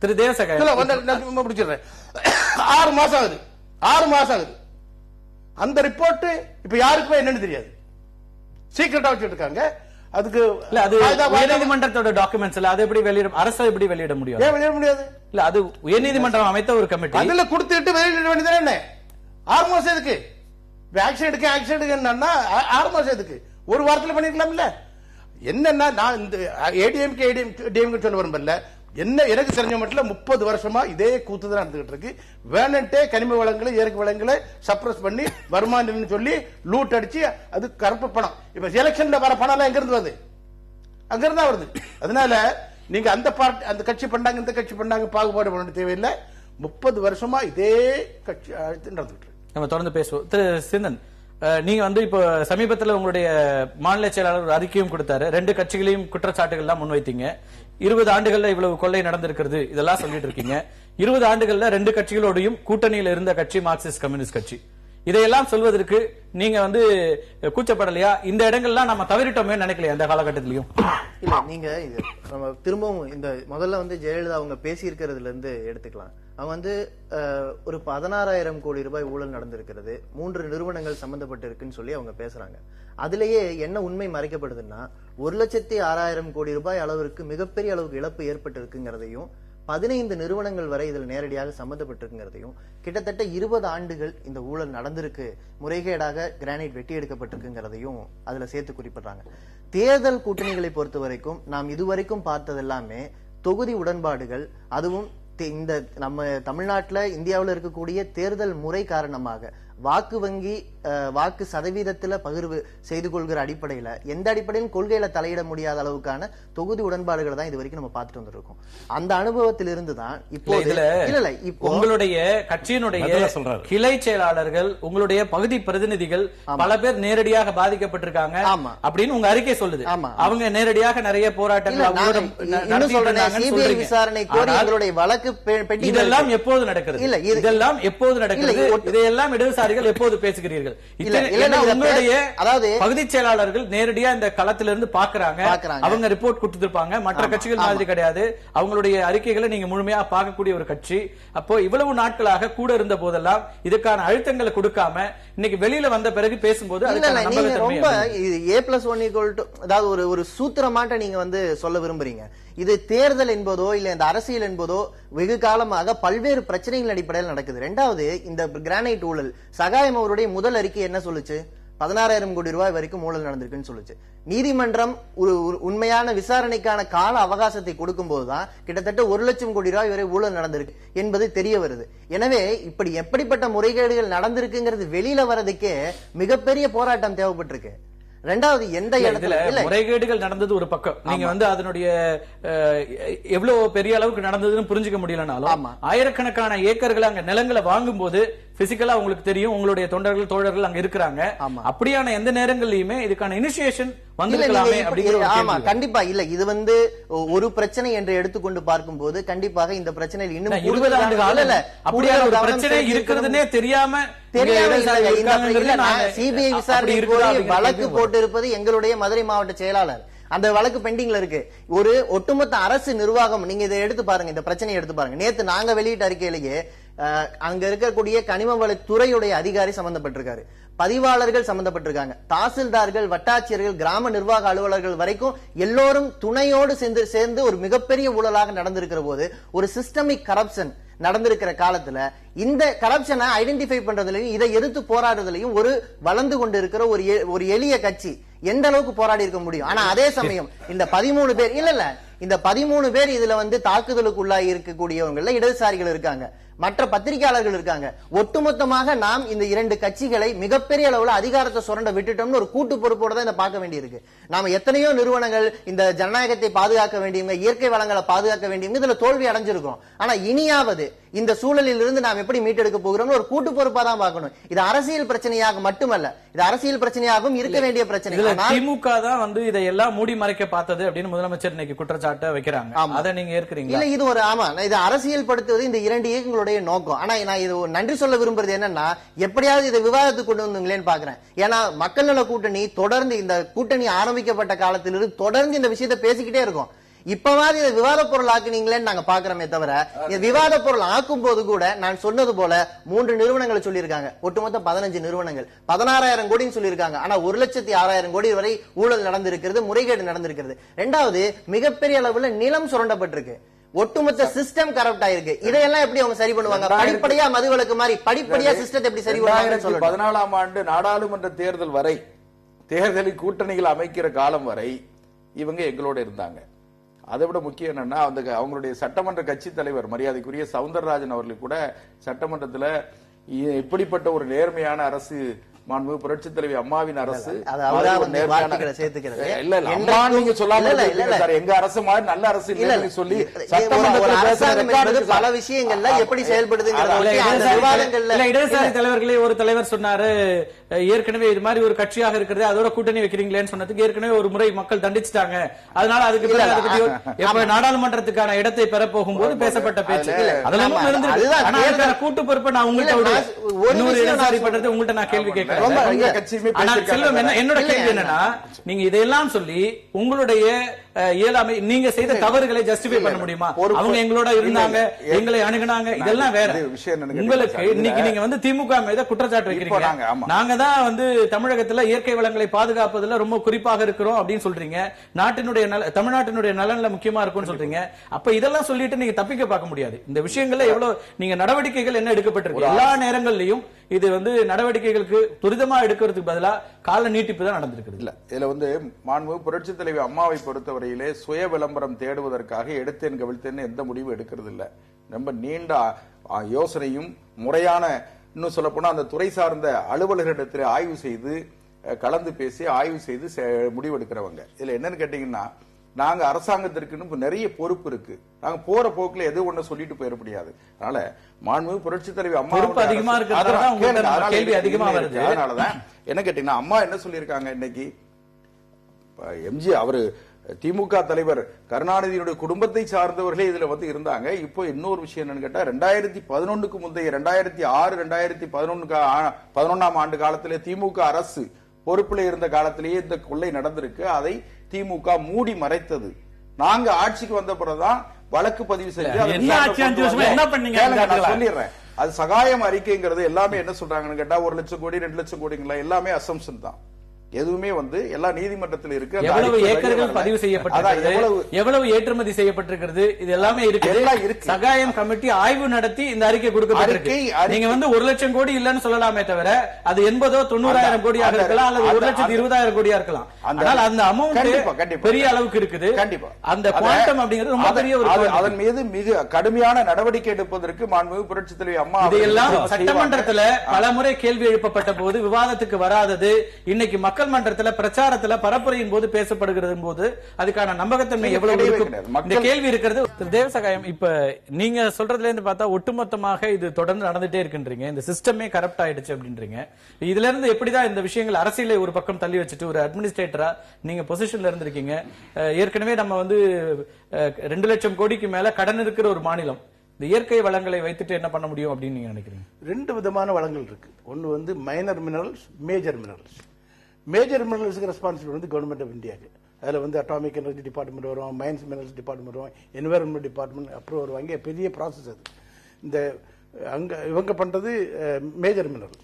திரு தேவசகாய் 6 மாசம் ஆகுது. அந்த ரிப்போர்ட் இப்ப யாருக்குமே என்னன்னு தெரியாது, சீக்கிரட்டா வச்சிட்டு இருக்காங்க. அதுக்கு உயர்நீதிமன்றத்தோட டாக்குமெண்ட்ஸ் இல்ல, அது எப்படி வெளியிட, அரசு எப்படி வெளியிட முடியும்? ஏன் வெளியிட முடியாது? இல்ல அது உயர்நீதிமன்றம் அமைத்த ஒரு கமிட்டி, அதுல கொடுத்துட்டு வெளியிட வேண்டியது என்ன? 6 மாசம் எதுக்கு? ஆக்ஷன் எடுக்க என்னன்னா 6 மாசம் எதுக்கு? ஒரு வாரத்தில் பண்ணிருக்கலாம் இல்ல. என்னன்னா நான் இந்த ஏடிஎம்கே சொல்ல விரும்பல. என்ன எனக்கு தெரிஞ்ச மட்டும் 30 வருஷமா இதே கூத்து தான் நடந்துகிட்டு இருக்கு. வேணன்ட்டே கனிம வளங்களை இயற்கை வளங்களை சப்ரஸ் பண்ணி வருமானம் சொல்லி லூட் அடிச்சு அது கருப்பு பணம். இப்ப எலெக்ஷன்ல வர பணம் எல்லாம் எங்க இருந்து வருது? அங்க இருந்தா வருது. அதனால நீங்க அந்த பார்ட்டி அந்த கட்சி பண்ணாங்க இந்த கட்சி பண்ணாங்க பாகுபாடு பண்ண தேவையில்லை. 30 வருஷமா இதே கட்சி நடந்துகிட்டு இருக்கு. நம்ம தொடர்ந்து பேசுவோம். திரு சிந்தன், நீங்க வந்து இப்போ சமீபத்தில் உங்களுடைய மாநில செயலாளர் ஒரு அறிக்கையும் கொடுத்தாரு. 2 கட்சிகளையும் குற்றச்சாட்டுகள் எல்லாம் முன்வைத்தீங்க. 20 ஆண்டுகள்ல இவ்வளவு கொள்ளை நடந்திருக்கிறது இதெல்லாம் சொல்லிட்டு இருக்கீங்க. 20 ஆண்டுகள்ல 2 கட்சிகளோடையும் கூட்டணியில் இருந்த கட்சி மார்க்சிஸ்ட் கம்யூனிஸ்ட் கட்சி. இதையெல்லாம் சொல்வதற்கு நீங்க வந்து கூச்சப்படலையா? இந்த இடங்கள்லாம் நம்ம தவறிட்டோமே நினைக்கலையா அந்த காலகட்டத்திலையும்? இல்ல, நீங்க நம்ம திரும்பவும் இந்த முதல்ல வந்து ஜெயலலிதா அவங்க பேசி இருக்கிறதுல இருந்து எடுத்துக்கலாம். அவங்க வந்து ஒரு 16,000 கோடி ரூபாய் ஊழல் நடந்திருக்கிறது, 3 நிறுவனங்கள் சம்பந்தப்பட்டு இருக்குன்னு சொல்லி அவங்க பேசுறாங்க. அதுலயே என்ன உண்மை மறைக்கப்படுதுன்னா 1,06,000 கோடி ரூபாய் அளவிற்கு மிகப்பெரிய அளவுக்கு இழப்பு ஏற்பட்டு இருக்குங்கிறதையும் 15 நிறுவனங்கள் வரை இதில் நேரடியாக சம்பந்தப்பட்டிருக்குங்கிறதையும் கிட்டத்தட்ட 20 ஆண்டுகள் இந்த ஊழல் நடந்திருக்கு, முறைகேடாக கிரானைட் வெட்டி எடுக்கப்பட்டிருக்குங்கிறதையும் அதுல சேர்த்து குறிப்பிடுறாங்க. தேர்தல் கூட்டணிகளை பொறுத்த வரைக்கும் நாம் இதுவரைக்கும் பார்த்தது எல்லாமே தொகுதி உடன்பாடுகள், அதுவும் இந்த நம்ம தமிழ்நாட்டில் இந்தியாவில் இருக்கக்கூடிய தேர்தல் முறை காரணமாக வாக்கு வங்கி வாக்கு சதவீதத்துல பகிர்வு செய்து கொள்கிற அடிப்படையில எந்த அடிப்படையில் கொள்கையில தலையிட முடியாத அளவுக்கான தொகுதி உடன்பாடுகளை தான் இது வரைக்கும் நம்ம பார்த்துட்டு வந்துருக்கோம். அந்த அனுபவத்திலிருந்து தான் இப்போ இல்ல இப்போ உங்களுடைய கட்சியினுடைய கிளை செயலாளர்கள், உங்களுடைய பகுதி பிரதிநிதிகள் பல பேர் நேரடியாக பாதிக்கப்பட்டிருக்காங்க அப்படின்னு உங்க அறிக்கை சொல்லுது. அவங்க நேரடியாக நிறைய போராட்டங்கள் சிபிஐ விசாரணை கோரி எங்களுடைய வழக்கு பெட்டி இதெல்லாம் எப்போது நடக்கிறது? இல்ல இதெல்லாம் எப்போது நடக்கிறது? இதையெல்லாம் இடதுசாரி எப்போது பேசுகிறீர்கள்? உங்களுடைய பகுதி செயலாளர்கள் நேரடியா இந்த களத்திலிருந்து பாக்குறாங்க, அவங்க ரிப்போர்ட் கொடுத்திருப்பாங்க. மற்ற கட்சிகள் மாதிரி கிடையாது. அவங்களுடைய அறிக்கைகளை நீங்க முழுமையா பார்க்கக்கூடிய ஒரு கட்சி. அப்போ இவ்வளவு நாட்களாக கூட இருந்த போதெல்லாம் இதுக்கான அழுத்தங்களை கொடுக்காம இன்னைக்கு வெளியில வந்த பிறகு பேசும்போது ரொம்ப A+1 அதாவது ஒரு சூத்திரமாட்ட நீங்க வந்து சொல்ல விரும்புறீங்க. இது தேர்தல் என்பதோ இல்ல இந்த அரசியல் என்பதோ வெகு காலமாக பல்வேறு பிரச்சனைகள் அடிப்படையில் நடக்குது. 2வது இந்த கிரானைட் ஊழல், சகாயம் அவருடைய முதல் அறிக்கை என்ன சொல்லுச்சு? 16,000 கோடி ரூபாய் வரைக்கும் ஊழல் நடந்திருக்குன்னு சொல்லுச்சு. நீதிமன்றம் ஒரு உண்மையான விசாரணைக்கான கால அவகாசத்தை கொடுக்கும் போதுதான் கிட்டத்தட்ட 1 லட்சம் கோடி ரூபாய் வரை ஊழல் நடந்திருக்கு என்பது தெரிய வருது. எனவே இப்படி எப்படிப்பட்ட முறைகேடுகள் நடந்திருக்குங்கிறது வெளியில வர்றதுக்கே மிகப்பெரிய போராட்டம் தேவைப்பட்டிருக்கு. ரெண்டாவது, எந்த இடத்துல முறைகேடுகள் நடந்தது ஒரு பக்கம், நீங்க வந்து அதனுடைய எவ்வளவு பெரிய அளவுக்கு நடந்ததுன்னு புரிஞ்சுக்க முடியலனாலும் ஆயிரக்கணக்கான ஏக்கர்கள் அங்க நிலங்களை வாங்கும் போது பிசிக்கலா உங்களுக்கு தெரியும், உங்களுடைய தொண்டர்கள் தோழர்கள் அங்க இருக்கிறாங்க. அப்படியான எந்த நேரங்கள்லயுமே இதுக்கான இனிஷியேஷன் வந்திருக்கலாமே அப்படிங்கிற. கண்டிப்பா இல்ல, இது வந்து ஒரு பிரச்சனை என்று எடுத்துக்கொண்டு பார்க்கும் போது கண்டிப்பாக இந்த பிரச்சனையில் இன்னும் 20 ஆண்டு காலம் அப்படியான ஒரு பிரச்சனை இருக்கிறதுனே தெரியாம சிபிஐ விசாரணை கோரி வழக்கு போட்டிருப்பது எங்களுடைய மதுரை மாவட்ட செயலாளர். அந்த வழக்கு பெண்டிங்ல இருக்கு. ஒரு ஒட்டுமொத்த அரசு நிர்வாகம், நீங்க இதை எடுத்து பாருங்க, இந்த பிரச்சனையை எடுத்து பாருங்க. நேத்து நாங்க வெளியிட்ட அறிக்கையிலேயே அங்க இருக்கக்கூடிய கனிம வளத்துறையுடைய அதிகாரி சம்பந்தப்பட்டிருக்காரு, பதிவாளர்கள் சம்பந்தப்பட்டிருக்காங்க, தாசில்தார்கள், வட்டாட்சியர்கள், கிராம நிர்வாக அலுவலர்கள் வரைக்கும் எல்லோரும் துணையோடு சேர்ந்து ஒரு மிகப்பெரிய ஊழலாக நடந்திருக்கிற போது, ஒரு சிஸ்டமிக் கரப்ஷன் நடந்திருக்கிற காலத்துல இந்த கரப்ஷனை ஐடென்டிஃபை பண்றதுலயும் இதை எதிர்த்து போராடுறதுலயும் ஒரு வளர்ந்து கொண்டு இருக்கிற ஒரு எளிய கட்சி எந்த அளவுக்கு போராடி இருக்க முடியும்? ஆனா அதே சமயம் இந்த 13 பேர் இந்த 13 பேர் இதுல வந்து தாக்குதலுக்கு உள்ளாகி இருக்கக்கூடியவங்க இடதுசாரிகள் இருக்காங்க, மற்ற பத்திரிகையாளர்கள் இருக்காங்க. ஒட்டுமொத்தமாக நாம் இந்த 2 கட்சிகளை மிகப்பெரிய அளவுல அதிகாரத்தை சுரண்ட விட்டுட்டோம்னு ஒரு கூட்டு பொறுப்போட தான் இதை பார்க்க வேண்டியிருக்கு. நாம எத்தனையோ நிறுவனங்கள் இந்த ஜனநாயகத்தை பாதுகாக்க வேண்டியவங்க, இயற்கை வளங்களை பாதுகாக்க வேண்டியவங்க இதுல தோல்வி அடைஞ்சிருக்கோம். ஆனா இனியாவது இந்த சூழலில் இருந்து நாம் எப்படி மீட்டெடுக்க போகிறோம் ஒரு கூட்டு பொறுப்பா தான் பார்க்கணும். இது அரசியல் பிரச்சனையாக மட்டுமல்ல, இது அரசியல் பிரச்சனையாகவும் இருக்க வேண்டிய பிரச்சனை. திமுக தான் வந்து இதையெல்லாம் மூடி மறைக்க பார்த்தது அப்படின்னு முதலமைச்சர் இன்னைக்கு குற்றச்சாட்டை வைக்கிறாங்க. அதை நீங்க ஏற்கிறீங்க? இல்ல, இது ஒரு இது அரசியல் படுத்துவது இந்த 2 இயக்கங்களுடைய நோக்கம். ஆனா நான் இது நன்றி சொல்ல விரும்புறது என்னன்னா, எப்படியாவது இதை விவாதத்துக்கு கொண்டு வந்தீங்களேன்னு பாக்குறேன். ஏன்னா மக்கள் நல கூட்டணி தொடர்ந்து, இந்த கூட்டணி ஆரம்பிக்கப்பட்ட காலத்திலிருந்து தொடர்ந்து இந்த விஷயத்தை பேசிக்கிட்டே இருக்கும். இப்பவாது இதை விவாத பொருள் ஆக்குனீங்களேன்னு நாங்க பாக்குறோமே தவிர, விவாத பொருள் ஆக்கும் போது கூட நான் சொன்னது போல 3 நிறுவனங்களை சொல்லியிருக்காங்க, ஒட்டுமொத்த 15 நிறுவனங்கள் 16,000 கோடின்னு சொல்லியிருக்காங்க. ஆனா 1,06,000 கோடி வரை ஊழல் நடந்திருக்கிறது, முறைகேடு நடந்திருக்கிறது. ரெண்டாவது, மிகப்பெரிய அளவுல நிலம் சுரண்டப்பட்டிருக்கு, ஒட்டுமொத்த சிஸ்டம் கரப்ட் ஆயிருக்கு. இதையெல்லாம் எப்படி அவங்க சரி பண்ணுவாங்க? படிப்படியா மதுவிலக்கு மாதிரி படிப்படியா சிஸ்டத்தை எப்படி சரி பண்ணுவாங்க? 2014ஆம் ஆண்டு நாடாளுமன்ற தேர்தல் வரை, தேர்தலில் கூட்டணிகள் அமைக்கிற காலம் வரை இவங்க எங்களோட இருந்தாங்க. அதை விட முக்கியம் என்னன்னா, அவங்களுடைய சட்டமன்ற கட்சி தலைவர் மரியாதைக்குரிய சவுந்தரராஜன் அவர்கள் கூட சட்டமன்றத்துல இப்படிப்பட்ட ஒரு நேர்மையான அரசு, மாண்பு புரட்சி தலைவி அம்மாவின் அரசு, எங்க அரசு மாதிரி நல்ல அரசு இல்லைன்னு சொல்லி பல விஷயங்கள்ல எப்படி செயல்படுது. இடதுசாரி தலைவர்களே ஒரு தலைவர் சொன்னாரு, ஏற்கனவே இது மாதிரி ஒரு கட்சியாக இருக்கிறது, அதோட கூட்டணி வைக்கிறீங்களேன்னு சொன்னதுக்கு ஏற்கனவே ஒரு முறை மக்கள் தண்டிச்சுட்டாங்க, அதனால அதுக்கு நாடாளுமன்றத்துக்கான இடத்தை பெற போகும்போது பேசப்பட்ட பேச்சு அதெல்லாம் கூட்டு பொறுப்பை நான் உங்கள்கிட்ட இடதுசாரி பண்றது உங்கள்கிட்ட நான் கேள்வி கேட்கிறேன். என்னோட கேள்வி என்னன்னா, நீங்க இதையெல்லாம் சொல்லி உங்களுடைய இயலாமை, நீங்க செய்த தவறுகளை ஜஸ்டிஃபை பண்ண முடியுமா? அவங்க எங்களோட இருந்தாங்க, எங்களை அணுகுனாங்க, இதெல்லாம் வேற விஷயம். உங்களுக்கு இன்னைக்கு நீங்க வந்து திமுக மீது குற்றச்சாட்டு வைக்கிறீங்க, நாங்க தான் வந்து தமிழகத்துல இயற்கை வளங்களை பாதுகாப்பதுல ரொம்ப குறிப்பாக இருக்கிறோம் அப்படின்னு சொல்றீங்க, தமிழ்நாட்டினுடைய நலன்ல முக்கியமா இருக்கும்னு சொல்றீங்க. அப்ப இதெல்லாம் சொல்லிட்டு நீங்க தப்பிக்க பார்க்க முடியாது. இந்த விஷயங்கள்ல எவ்வளவு நீங்க நடவடிக்கைகள் என்ன எடுக்கப்பட்டிருக்கு, எல்லா நேரங்களிலும் இது வந்து நடவடிக்கைகளுக்கு துரிதமா எடுக்கிறதுக்கு பதிலா கால நீட்டிப்பு தான் நடந்திருக்கு. இல்ல, இதுல வந்து மாண்பு புரட்சி தலைவி அம்மாவை பொறுத்தவரையிலே சுய விளம்பரம் தேடுவதற்காக எடுத்தேன் கவிழ்த்தேன்னு எந்த முடிவும் எடுக்கிறது இல்ல. ரொம்ப நீண்ட யோசனையும் முறையான, இன்னும் சொல்ல போனா அந்த துறை சார்ந்த அலுவலர்களிடத்தில் ஆய்வு செய்து, கலந்து பேசி ஆய்வு செய்து முடிவெடுக்கிறவங்க. இதுல என்னன்னு கேட்டீங்கன்னா, நாங்க அரசாங்கத்திற்கு நிறைய பொறுப்பு இருக்கு, நாங்க போற போக்குல எது ஒண்ணு சொல்லிட்டு போயிட முடியாது. அதனால மாண்புமிகு புரட்சி தலைவி அம்மா அதிகமா இருக்கு, அதனாலதான் என்ன கேட்டீங்கன்னா, அம்மா என்ன சொல்லியிருக்காங்க இன்னைக்கு, எம்ஜி அவரு திமுக தலைவர் கருணாநிதியுடைய குடும்பத்தை சார்ந்தவர்களே இதுல வந்து இருந்தாங்க. இப்போ இன்னொரு விஷயம் என்னன்னு கேட்டா, 2011க்கு முந்தைய 2006, 2011ஆம் ஆண்டு காலத்திலே திமுக அரசு பொறுப்புல இருந்த காலத்திலேயே இந்த கொள்ளை நடந்திருக்கு. அதை திமுக மூடி மறைத்தது. நாங்க ஆட்சிக்கு வந்த பிறகுதான் வழக்கு பதிவு செஞ்சு சொல்லிடுறேன். அது சகாயம் அறிக்கைங்கிறது எல்லாமே என்ன சொல்றாங்கன்னு கேட்டா, 1 லட்சம் கோடி 2 லட்சம் கோடிங்களா எல்லாமே அசம்ஷன் தான். எதுவுமே வந்து எல்லா நீதிமன்றத்தில் இருக்கு. அந்த எவ்வளவு அறிக்கை ஏக்கர்கள் வரல. பதிவு அதான் செய்யப்பட்டிருக்கிறது, எவ்வளவு ஏற்றுமதி செய்யப்பட்டிருக்கிறது, இது எல்லாமே எல்லாம் இருக்கு. இருக்கு. சகாயம் கமிட்டி ஆய்வு நடத்தி இந்த அறிக்கை கொடுக்கப்பட்டிருக்கு. அறிக்கை- நீங்க வந்து 1 லட்சம் கோடி இல்லன்னு சொல்லலாமே தவிர அது 80 90,000 கோடியாக இருக்கலாம் அல்லது 1,20,000 கோடியா இருக்கலாம். ஆனால் அந்த கண்டிப்பா, அமௌண்ட் கண்டிப்பா. பெரிய அளவுக்கு இருக்குது. கண்டிப்பா. அந்த குவாண்டம் அப்படிங்கிறது ரொம்ப பெரிய ஒரு quantum. அதன் மீது மிக கடுமையான நடவடிக்கை எடுப்பதற்கு மாண்புமிகு புரட்சித் தலைவி அம்மா இதையெல்லாம் அவர்கள் சட்டமன்றத்துல பலமுறை கேள்வி எழுப்பப்பட்ட போது விவாதத்துக்கு வராதது இன்னைக்கு மக்கள் மன்றத்துல பிரச்சாரத்துல பரப்புரையின் போது பேசப்படுகிறது போது அதுக்கான நம்பகத்தன்மை எவ்வளவு இருக்கும்? இந்த கேள்வி இருக்கிறது. திரு தேவசகாயம், இப்ப நீங்க சொல்றதுல இருந்து பார்த்தா ஒட்டுமொத்தமாக இது தொடர்ந்து நடந்துட்டே இருக்குன்றீங்க, இந்த சிஸ்டமே கரப்ட் ஆயிடுச்சு அப்படின்றீங்க. இதுல இருந்து எப்படிதான் இந்த விஷயங்கள் அரசியலை ஒரு பக்கம் தள்ளி வச்சுட்டு ஒரு அட்மினிஸ்ட்ரேட்டரா நீங்க பொசிஷன்ல இருந்திருக்கீங்க. ஏற்கனவே நம்ம வந்து 2 லட்சம் கோடிக்கு மேல கடன் இருக்கிற ஒரு மாநிலம், இந்த இயற்கை வளங்களை வைத்துட்டு என்ன பண்ண முடியும் அப்படின்னு நீங்க நினைக்கிறீங்க? 2 விதமான வளங்கள் இருக்கு. ஒன்னு வந்து minor minerals, major minerals. Major மினரல்ஸ்க்கு ரெஸ்பான்சிபிலிட்டி வந்து கவர்மெண்ட் ஆஃப் இந்தியாவுக்கு. அதில் வந்து அட்டாமிக் எனர்ஜி டிபார்ட்மெண்ட் வரும், மைன்ஸ் மினரல்ஸ் டிபார்ட்மெண்ட் வரும், என்வரன்மெண்ட் டிபார்ட்மெண்ட் அப்புறம் வருவாங்க. பெரிய ப்ராசஸ் அது. இந்த அங்கே இவங்க பண்ணுறது மேஜர் மினரல்,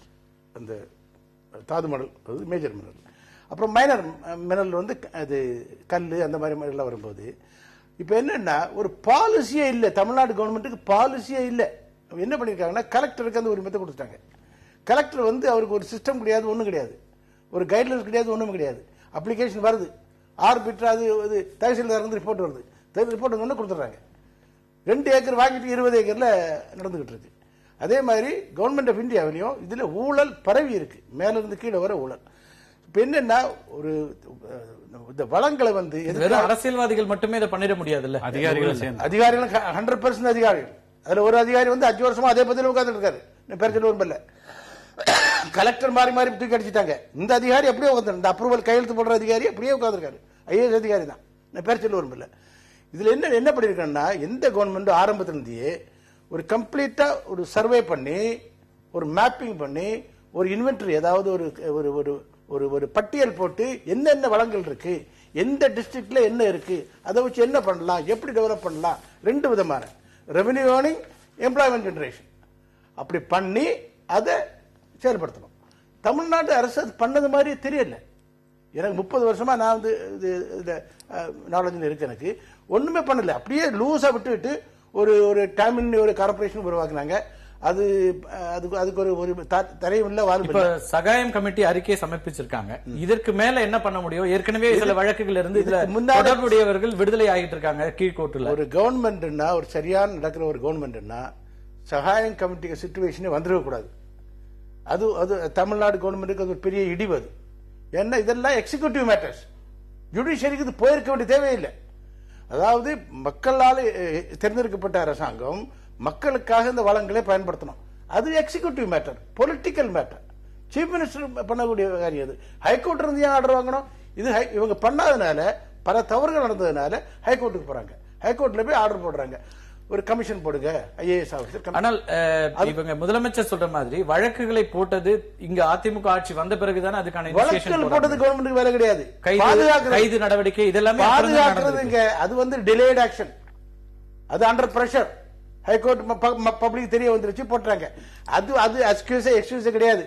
அந்த தாது மணல் அது மேஜர் மினரல். அப்புறம் மைனர் மினரல் வந்து அது கல் அந்த மாதிரி எல்லாம் வரும்போது இப்போ என்னன்னா ஒரு பாலிசியே இல்லை. தமிழ்நாடு கவர்மெண்ட்டுக்கு பாலிசியே இல்லை. என்ன பண்ணியிருக்காங்கன்னா கலெக்டருக்கு அந்த உரிமத்தை கொடுத்துட்டாங்க. கலெக்டர் வந்து அவருக்கு ஒரு சிஸ்டம் கிடையாது, ஒன்றும் கிடையாது, ஒரு கைட்லைன்ஸ் கிடையாது, ஒன்றும் கிடையாது. அப்ளிகேஷன் வருது, ஆர்பிட்ரா அது தகசீல்தார் வந்து ரிப்போர்ட் வருது, ரிப்போர்ட் வந்து கொடுத்துட்றாங்க. 2 ஏக்கர் வாங்கிட்டு 20 ஏக்கர்ல நடந்துகிட்டு இருக்கு. அதே மாதிரி கவர்மெண்ட் ஆஃப் இந்தியாவிலையும் இதுல ஊழல் பரவி இருக்கு, மேல இருந்து கீழே வர ஊழல். இப்ப என்னன்னா ஒரு இந்த வளங்களை வந்து அரசியல்வாதிகள் மட்டுமே இதை பண்ணிட முடியாது, அதிகாரிகள் 100% அதிகாரிகள். அதுல ஒரு அதிகாரி வந்து 5 வருஷமா அதே பதில உட்கார்ந்துட்டு இருக்காரு. பேர் சொல்ல விரும்பல. கலெக்டர் மாறி மாறி தூக்கி அடிச்சுட்டாங்க. இந்த அதிகாரி அப்படியே உட்காந்து, இந்த அப்ரூவல் கையெழுத்து போடுற அதிகாரி அப்படியே உட்காந்துருக்காரு. ஐஏஎஸ் அதிகாரி தான். நான் பேர் சொல்ல விரும்பல. இதுல என்ன பண்ணிருக்கேன்னா எந்த கவர்மெண்ட் ஆரம்பத்திலிருந்தே ஒரு கம்ப்ளீட்டா ஒரு சர்வே பண்ணி ஒரு மேப்பிங் பண்ணி ஒரு இன்வென்டரி, அதாவது ஒரு ஒரு ஒரு ஒரு பட்டியல் போட்டு என்னென்ன வளங்கள் இருக்கு, எந்த டிஸ்ட்ரிக்ட்ல என்ன இருக்கு, அதை வச்சு என்ன பண்ணலாம், எப்படி டெவலப் பண்ணலாம். 2 விதமான ரெவென்யூ ஏர்னிங், எம்ப்ளாய்மெண்ட் ஜெனரேஷன் அப்படி பண்ணி அதை செயல்படுத்தணும். தமிழ்நாடு அரசு அது பண்ணது மாதிரி தெரியல. எனக்கு 30 வருஷமா நான் வந்து நாலேஜில் இருக்கு. எனக்கு ஒண்ணுமே பண்ணல. அப்படியே லூஸா விட்டுவிட்டு ஒரு டைமின் ஒரு கார்பரேஷன் உருவாக்குனாங்க. அதுக்கு ஒரு தரையும் இல்ல, வாரும் இல்ல. சகாயம் கமிட்டி அறிக்கையை சமர்ப்பிச்சிருக்காங்க. இதற்கு மேல என்ன பண்ண முடியும்? ஏற்கனவே சில வழக்குகள் இருந்து இதுல தொடர்புடையவர்கள் விடுதலை ஆகிட்டு இருக்காங்க கீழ்கோர்ட்டுல. ஒரு கவர்மெண்ட்னா, ஒரு சரியான நடக்கிற ஒரு கவர்மெண்ட்னா சகாயம் கமிட்டி சிச்சுவேஷனே வந்துடக்கூடாது. அது தமிழ்நாடு கவர்மெண்ட்டுக்கு அது ஒரு பெரிய இடிவு. அது ஏன்னா இதெல்லாம் எக்ஸிகியூட்டிவ் மேட்டர்ஸ், ஜுடிஷியரிக்கு இது போயிருக்க வேண்டிய தேவையில்லை. அதாவது மக்களால் தேர்ந்தெடுக்கப்பட்ட அரசாங்கம் மக்களுக்காக இந்த வளங்களை பயன்படுத்தணும். அது executive matter, political matter. Chief minister பண்ணக்கூடிய காரியம் அது. ஹைகோர்ட் இருந்து ஏன் ஆர்டர் வாங்கணும்? இது இவங்க பண்ணாதனால, பல தவறுகள் நடந்ததுனால ஹைகோர்ட்டுக்கு போறாங்க. ஹைகோர்ட்ல போய் ஆர்டர் போடுறாங்க, ஒரு கமிஷன் போடுங்க, ஐஏஎஸ் ஆஃபீஸர். ஆனால் இவங்க முதலமைச்சர் சொல்ற மாதிரி வழக்குகளை போட்டது இங்க அதிமுக ஆட்சி வந்த பிறகுதானே அதுக்கான வழக்குகள் போட்டது கவர்மெண்ட்டுக்கு வேலை கிடையாது. கைது நடவடிக்கை இதெல்லாம் பாதுகாக்கிறதுங்க. அது வந்து டிலேட் ஆக்ஷன், அது அண்டர் பிரஷர். ஹைகோர்ட் பப்ளிக் தெரிய வந்துருச்சு, போட்டுறாங்க. அது எக்ஸ்கியூஸ் கிடையாது.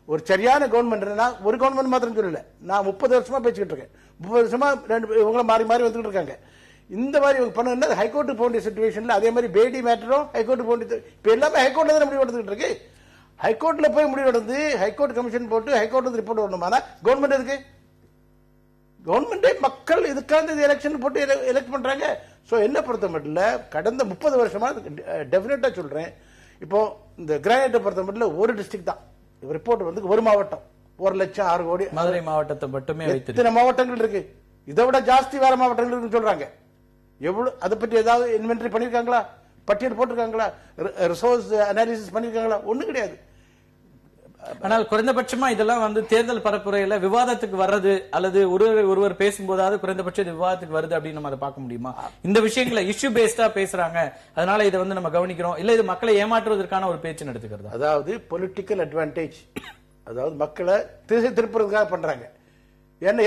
ஒரு சரியான கவர்மெண்ட், ஒரு கவர்மெண்ட் மாத்திரம் சொல்லல, நான் 30 வருஷமா பேசிக்கிட்டு இருக்கேன். 30 வருஷமா இவங்கள மாறி மாறி வந்துட்டு இருக்காங்க. இந்த மாதிரி இவங்க பண்ண ஹைகோர்ட்டு போக வேண்டிய சிச்சுவேஷன்ல, அதே மாதிரி பேடி மேட்டரும் ஹைகோர்ட்டு போக வேண்டியது. இப்ப எல்லாமே ஹைகோர்ட்ல தான் முடிவு எடுத்துக்கிட்டு இருக்கு. ஹைகோர்ட்ல போய் முடிவு எடுத்து ஹைகோர்ட் கமிஷன் போட்டு ஹைகோர்ட் ரிப்போர்ட் வரணுமானா கவர்மெண்ட் எதுக்கு? கவர்மெண்டே மக்கள் இதுக்காக எலெக்ஷன் போட்டு எலெக்ட் பண்றாங்க. சோ என்ன பொறுத்த மட்டும் கடந்த 30 வருஷமா டெபினட்டா சொல்றேன். இப்போ இந்த கிரானைட்டை பொறுத்த மட்டும் ஒரு டிஸ்ட்ரிக்ட் தான் ரிப்போர்ட் வந்து, ஒரு மாவட்டம் 1,06 கோடி. மதுரை மாவட்டத்தை மட்டுமே இத்தனை மாவட்டங்கள் இருக்கு. இதை விட ஜாஸ்தி வேற மாவட்டங்கள் இருக்குன்னு சொல்றாங்க. எவ்வளவு அதை பற்றி ஏதாவது இன்வென்டரி பண்ணிருக்காங்களா? பட்டியல் போட்டிருக்காங்களா? Resource analysis பண்ணிருக்காங்களா? ஒண்ணும் கிடையாது. ஆனால் குறைந்தபட்சமா இதெல்லாம் வந்து தேர்தல் பரப்புரையில விவாதத்துக்கு வர்றது, அல்லது ஒருவர் பேசும்போதாவது குறைந்தபட்சம் விவாதத்துக்கு வருது அப்படின்னு நம்ம அதை பார்க்க முடியுமா? இந்த விஷயங்களை இஷ்யூ பேஸ்டா பேசுறாங்க, அதனால இதை வந்து நம்ம கவனிக்கிறோம், இல்ல இது மக்களை ஏமாற்றுவதற்கான ஒரு பேச்சு நடத்துக்கிறது. அதாவது பொலிட்டிக்கல் அட்வான்டேஜ், அதாவது மக்களை திசை திருப்புறதுக்காக பண்றாங்க.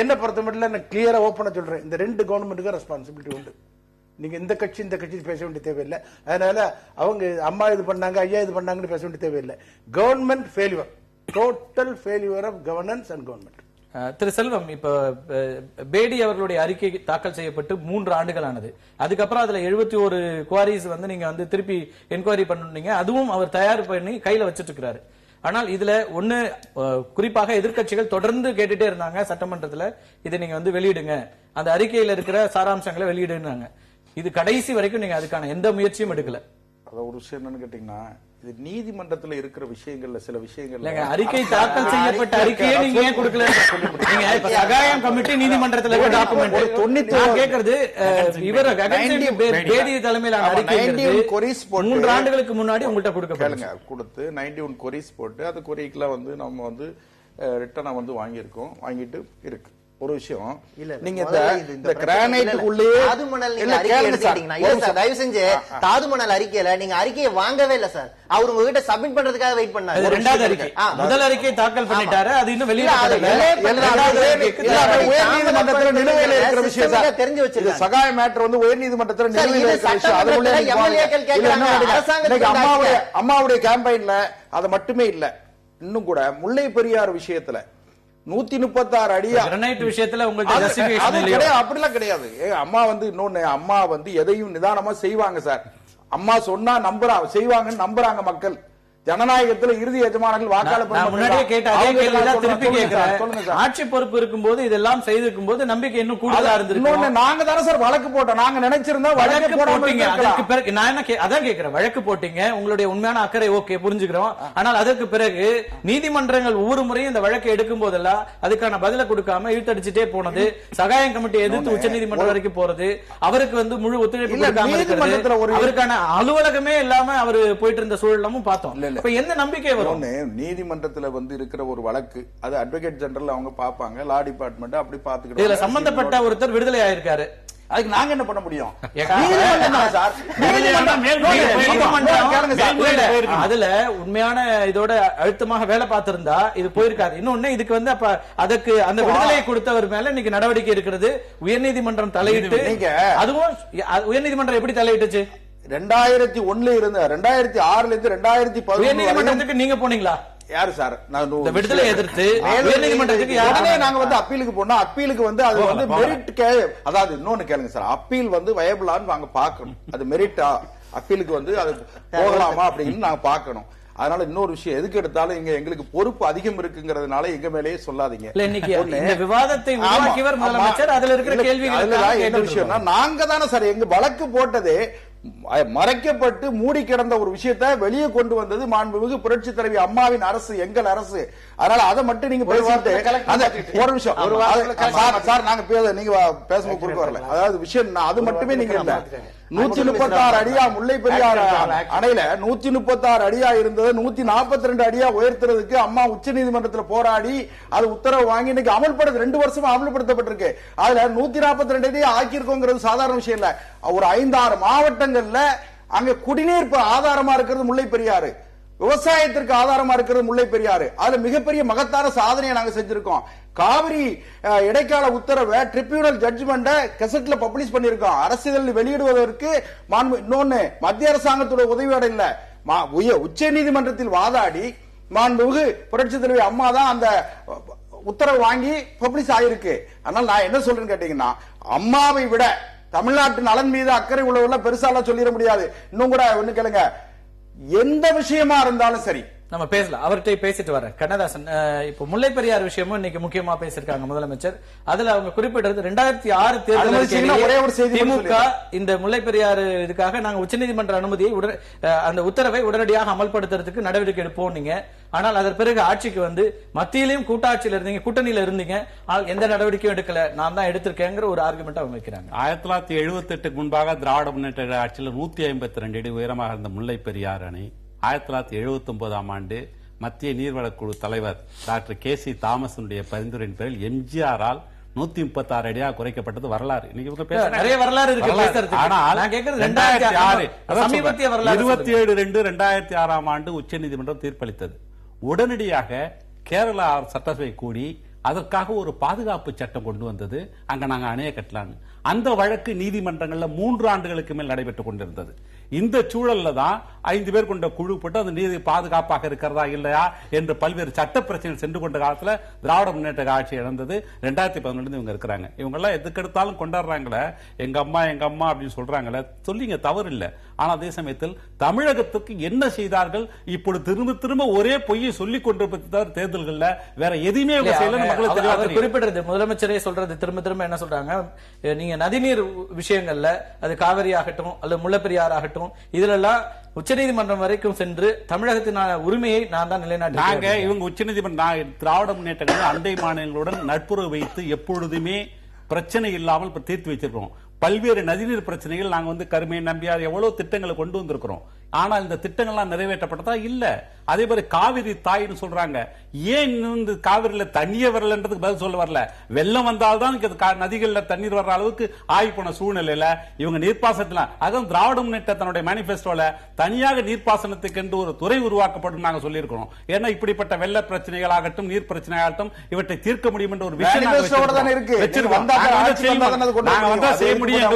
என்ன பொறுத்த மட்டும் கிளியரா ஓப்பனா சொல்றேன், இந்த 2 கவர்மெண்ட்டுக்கும் ரெஸ்பான்சிபிலிட்டி உண்டு. நீங்க இந்த கட்சி பேச வேண்டிய தேவையில்லை. அதனால அவங்க அம்மா இது பண்ணாங்க, ஐயா இது பண்ணாங்கன்னு பேச வேண்டிய தேவையில்லை. Government failure, total failure of governance and government. Thiru Selvam, இப்ப பேடி அவர்களுடைய அறிக்கை தாக்கல் செய்யப்பட்டு 3 ஆண்டுகள் ஆனது. அதுக்கப்புறம் அதுல 71 குவாரிஸ் வந்து நீங்க வந்து திருப்பி என்கொயரி பண்ணீங்க. அதுவும் அவர் தயார் பண்ணி கையில வச்சிட்டு இருக்கிறாரு. ஆனால் இதுல ஒண்ணு குறிப்பாக எதிர்க்கட்சிகள் தொடர்ந்து கேட்டுட்டே இருந்தாங்க சட்டமன்றத்துல, இதை நீங்க வந்து வெளியிடுங்க, அந்த அறிக்கையில இருக்கிற சாராம்சங்களை வெளியிடுனாங்க. இது கடைசி வரைக்கும் நீங்க அதுக்கான எந்த முயற்சியும் எடுக்கல. அத ஒரு விஷயம் என்னன்னு கேட்டீங்கன்னா, இது நீதிமன்றத்துல இருக்கிற விஷயங்கள்ல சில விஷயங்கள் அறிக்கை தாக்கல் செய்யப்பட்ட அறிக்கையை நீங்க ஏன் கொடுக்கல? நீங்க இப்ப சகாயம் கமிட்டி நீதிமன்றத்துல இருக்க டாக்குமெண்ட் நான் கேக்குறது, இவர் பேடி தலைமையிலான அறிக்கை 3 ஆண்டுகளுக்கு முன்னாடி உங்கள்கிட்ட கொடுக்க கொடுத்து 91 கொரிஸ் போட்டு அந்த கொரிக்குலாம் வந்து நம்ம வந்து ரிட்டர்னா வந்து வாங்கியிருக்கோம், வாங்கிட்டு இருக்கு. ஒரு விஷயம் நீங்க இந்த கிரானைட்டுக்குள்ளே தயவு செஞ்சு தாதுமணல் அறிக்கையில நீங்க அறிக்கையை வாங்கவே இல்ல சார். அவர் உங்ககிட்ட சப்மிட் பண்றதுக்காக வெயிட் பண்ணாரு. 2வது அறிக்கை, முதல் அறிக்கை தாக்கல் பண்ணிட்டாரு, அது இன்னும் வெளியிடப்படல. உயர்நீதிமன்றத்தில் நிலுவையில் இருக்கிற விஷயம் தெரிஞ்சு வச்சிருக்க சகாய மேட்டர் வந்து உயர்நீதிமன்றத்தில் நிலுவையில் இருக்கிற விஷயம். அம்மாவுடைய கேம்பெயின்ல அது மட்டுமே இல்ல, இன்னும் கூட முல்லை பெரியார் விஷயத்துல 136 அடியா விஷயத்துல அப்படிலாம் கிடையாது. அம்மா வந்து இன்னொன்னு, அம்மா வந்து எதையும் நிதானமா செய்வாங்க சார். அம்மா சொன்னா நம்புறாங்க, செய்வாங்கன்னு நம்புறாங்க மக்கள். ஜனநாயகத்துல இறுதி எஜமானர்கள் வாக்காளர் முன்னாடியே கேட்ட அதே கேள்விதான் திருப்பி கேட்கிறேன். ஆட்சி பொறுப்பு இருக்கும்போது இதெல்லாம் செய்திருக்கும் போது நம்பிக்கை இன்னும் கூடுதலா இருந்திருக்கு. நாங்க தானே சார் வழக்கு போட்டோம். நாங்க நினைச்சிருந்தா வழக்கு போட்டீங்க. அதற்கு பிறகு நான் என்ன அதான் கேட்கிறேன், வழக்கு போட்டீங்க, உங்களுடைய உண்மையான அக்கறை ஓகே புரிஞ்சுக்கிறோம். ஆனால் அதற்கு பிறகு நீதிமன்றங்கள் ஒவ்வொரு முறையும் இந்த வழக்கை எடுக்கும் போதெல்லாம் அதுக்கான பதில கொடுக்காம இழுத்தடிச்சுட்டே போனது, சகாயம் கமிட்டி எதிர்த்து உச்ச நீதிமன்றம் வரைக்கும் போறது, அவருக்கு வந்து முழு ஒத்துழைப்பு கொடுக்காம அவருக்கான அலுவலகமே இல்லாம அவரு போயிட்டு இருந்த சூழலும் பார்த்தோம். என்ன நம்பிக்கை வரும்? நீதிமன்றத்துல வந்து இருக்கிற ஒரு வழக்கு, அது அட்வொகேட் ஜெனரல் அவங்க பாப்பாங்க, லா டிபார்ட்மெண்ட் அப்படி பாத்துக்கிட்டு இதுல சம்பந்தப்பட்ட ஒருத்தர் விடுதலை ஆயிருக்காரு. அதுக்கு நாங்க என்ன பண்ண முடியும்? அதுல உண்மையான இதோட அழுத்தமாக வேலை பார்த்திருந்தா இது போயிருக்காது. இன்னொன்னு இதுக்கு வந்து அப்ப அதுக்கு அந்த விடுதலையை கொடுத்தவர் மேல இன்னைக்கு நடவடிக்கை இருக்கிறது. உயர்நீதிமன்றம் தலையிட்டு, அதுவும் உயர்நீதிமன்றம் எப்படி தலையிட்டுச்சு? 2001 இருந்து 2006 இருந்து 2011 உயர்நீதிமன்றத்துக்கு நீங்க போனீங்களா? யாரு சார்? விடுதலை எதிர்த்து உயர்நீதிமன்றத்துக்கு நாங்க வந்து அப்பீலுக்கு போனோம். அப்பீலுக்கு வந்து அது வந்து மெரிட், அதாவது இன்னொன்னு கேளுங்க சார், அப்பீல் வந்து வயபிளான்னு நாங்க பாக்கணும். அது மெரிட்டா, அப்பீலுக்கு வந்து அது போகலாமா அப்படின்னு நாங்க பாக்கணும். அதனால இன்னொரு விஷயம், எதுக்கு எடுத்தாலும் இங்க எங்களுக்கு பொறுப்பு அதிகம் இருக்குங்கிறதுனால எங்க மேலேயே சொல்லாதீங்க. இந்த விவாதத்தை உருவாக்கியவர் முதலமைச்சர், அதுல இருக்கிற கேள்விகள் என்ன விஷயம்னா, நாங்க தானே சார் எங்க வழக்கு போட்டதே மறைக்கப்பட்டு மூடி கிடந்த ஒரு விஷயத்தை வெளியே கொண்டு வந்தது மாண்புமிகு புரட்சி தலைவி அம்மாவின் அரசு, எங்கள் அரசு. அதனால அதை மட்டும் நீங்க பேசிட்டு ஒரு நிமிஷம் சார், நாங்க நீங்க பேசும்போது கொடுக்க வரல. அதாவது விஷயம் அது மட்டுமே நீங்க இல்ல, 136 அடியா முல்லை பெரியார் அணையில 136 அடியா இருந்தது 142 அடியா உயர்த்துறதுக்கு அம்மா உச்ச நீதிமன்றத்தில் போராடி அது உத்தரவு வாங்கி இன்னைக்கு அமல்படுத்த 2 வருஷமா அமல்படுத்தப்பட்டிருக்கு. அதுல 142 அடியா ஆக்கியிருக்கோங்கிறது சாதாரண விஷயம் இல்ல. ஒரு 5-6 மாவட்டங்கள்ல அங்க குடிநீர் ஆதாரமா இருக்கிறது முல்லை பெரியாறு, விவசாயத்திற்கு ஆதாரமா இருக்கிறது முல்லை பெரியாறு. அதுல மிகப்பெரிய மகத்தான சாதனையை நாங்க செஞ்சிருக்கோம். காவிரி இடைக்கால உத்தரவை ட்ரிபியூனல் ஜட்ஜ்மெண்ட கெசட்ல பப்ளிஷ் பண்ணிருக்கோம். அரசியல் வெளியிடுவதற்கு இன்னொன்னு மத்திய அரசாங்கத்தோட உதவியோட இல்ல, உச்ச நீதிமன்றத்தில் வாதாடி மாண்புமிகு புரட்சி தலைவி அம்மா தான் அந்த உத்தரவு வாங்கி பப்ளிஷ் ஆயிருக்கு. அதனால நான் என்ன சொல்றேன்னு கேட்டீங்கன்னா, அம்மாவை விட தமிழ்நாட்டு நலன் மீது அக்கறை உள்ளவர்கள் பெருசாலாம் சொல்லிட முடியாது. இன்னும் கூட ஒண்ணு கேளுங்க, எந்த விஷயமா இருந்தாலும் சரி நம்ம பேசலாம். அவர்கிட்ட பேசிட்டு வர கண்ணதாசன், இப்ப முல்லை பெரியார் விஷயமும் இன்னைக்கு முக்கியமா பேசிருக்காங்க முதலமைச்சர். அதுல அவங்க குறிப்பிட்டது 2006 தேர்தல் திமுக இந்த முல்லை பெரியாறு இதுக்காக நாங்க உச்சநீதிமன்ற அனுமதியை அந்த உத்தரவை உடனடியாக அமல்படுத்துறதுக்கு நடவடிக்கை எடுப்போம் நீங்க. ஆனால் அதன் பிறகு ஆட்சிக்கு வந்து மத்தியிலையும் கூட்டாட்சியில இருந்தீங்க, கூட்டணியில இருந்தீங்க, ஆனால் எந்த நடவடிக்கையும் எடுக்கல, நான் தான் எடுத்திருக்கேங்கிற ஒரு ஆர்குமெண்ட் அவங்க வைக்கிறாங்க. 1978 முன்பாக திராவிட முன்னேற்ற ஆட்சியில் 152 அடி உயரமாக இருந்த முல்லை பெரியாறு அணை 1979 ஆண்டு மத்திய நீர்வளக்குழு தலைவர் டாக்டர் KC தாமஸனுடைய பரிந்துரையின் பேரில் எம்ஜிஆரால் 136 அடியாக குறைக்கப்பட்டது வரலாறு. நிறைய வரலாறு இருக்கு. ஆனால் 27/2/2006 ஆண்டு உச்சநீதிமன்றம் தீர்ப்பளித்தது. உடனடியாக கேரளா சட்டசபை கூடி அதற்காக ஒரு பாதுகாப்பு சட்டம் கொண்டு வந்தது. அங்க நாங்க அணைய கட்டலான்னு அந்த வழக்கு நீதிமன்றங்கள்ல 3 ஆண்டுகளுக்கு மேல் நடைபெற்றுக் கொண்டிருந்தது. இந்த சூழல்ல தான் 5 பேர் கொண்ட குழு போட்டு அந்த நீதி பாதுகாப்பாக இருக்கிறதா இல்லையா என்று பல்வேறு சட்ட பிரச்சனைகள் சென்று கொண்ட காலத்துல திராவிட முன்னேற்ற ஆட்சி இழந்தது 2011 இவங்க இருக்கிறாங்க. இவங்க எல்லாம் எதுக்கெடுத்தாலும் கொண்டாடுறாங்களே, எங்க அம்மா அப்படின்னு சொல்றாங்களே, சொல்லிங்க தவறு இல்லை. ஆனா அதே சமயத்தில் தமிழகத்துக்கு என்ன செய்தார்கள்? இப்பொழுது திரும்ப திரும்ப ஒரே பொய்யை சொல்லிக் கொண்டிருப்பது தேர்தல்கள்ல வேற எதுவுமே குறிப்பிடுறது முதலமைச்சரே சொல்றது திரும்ப திரும்ப என்ன சொல்றாங்க, நீங்க நதிநீர் விஷயங்கள்ல அது காவிரி ஆகட்டும் அல்லது முல்லைப்பெரியார் ஆகட்டும் இதுல எல்லாம் உச்சநீதிமன்றம் வரைக்கும் சென்று தமிழகத்தின் உரிமையை நான் தான் நிலைநாட்டினாங்க. இவங்க உச்சநீதிமன்றம் திராவிட முன்னேற்ற அண்டை மாநிலங்களுடன் நட்புறவு வைத்து எப்பொழுதுமே பிரச்சனை இல்லாமல் தீர்த்து வச்சிருக்கோம். பல்வேறு நதிநீர் பிரச்சனைகள் நாங்க கருமை நம்பியார் எவ்வளவு திட்டங்களை கொண்டு வந்திருக்கிறோம். ஆனால் இந்த திட்டங்கள்லாம் நிறைவேற்றப்பட்டதா இல்ல. அதே மாதிரி காவிரி தாயின்னு சொல்றாங்க. ஏன் இந்த காவிரியில தண்ணியே வரலன்றதுக்கு பதில் சொல்ல வரல. வெள்ளம் வந்தால்தான் நதிகள்ல தண்ணீர் வர்ற அளவுக்கு ஆகி போன சூழ்நிலையில இவங்க நீர்ப்பாசனத்துல அதுவும் திராவிட முன்னேற்ற தன்னுடைய மேனிபெஸ்டோல தனியாக நீர்ப்பாசனத்துக்கு என்று ஒரு துறை உருவாக்கப்படும் நாங்க சொல்லியிருக்கிறோம். ஏன்னா இப்படிப்பட்ட வெள்ள பிரச்சனைகள் ஆகட்டும் நீர் பிரச்சனை ஆகட்டும் இவற்றை தீர்க்க முடியும் என்ற ஒரு விஷயம் செய்ய முடியும்.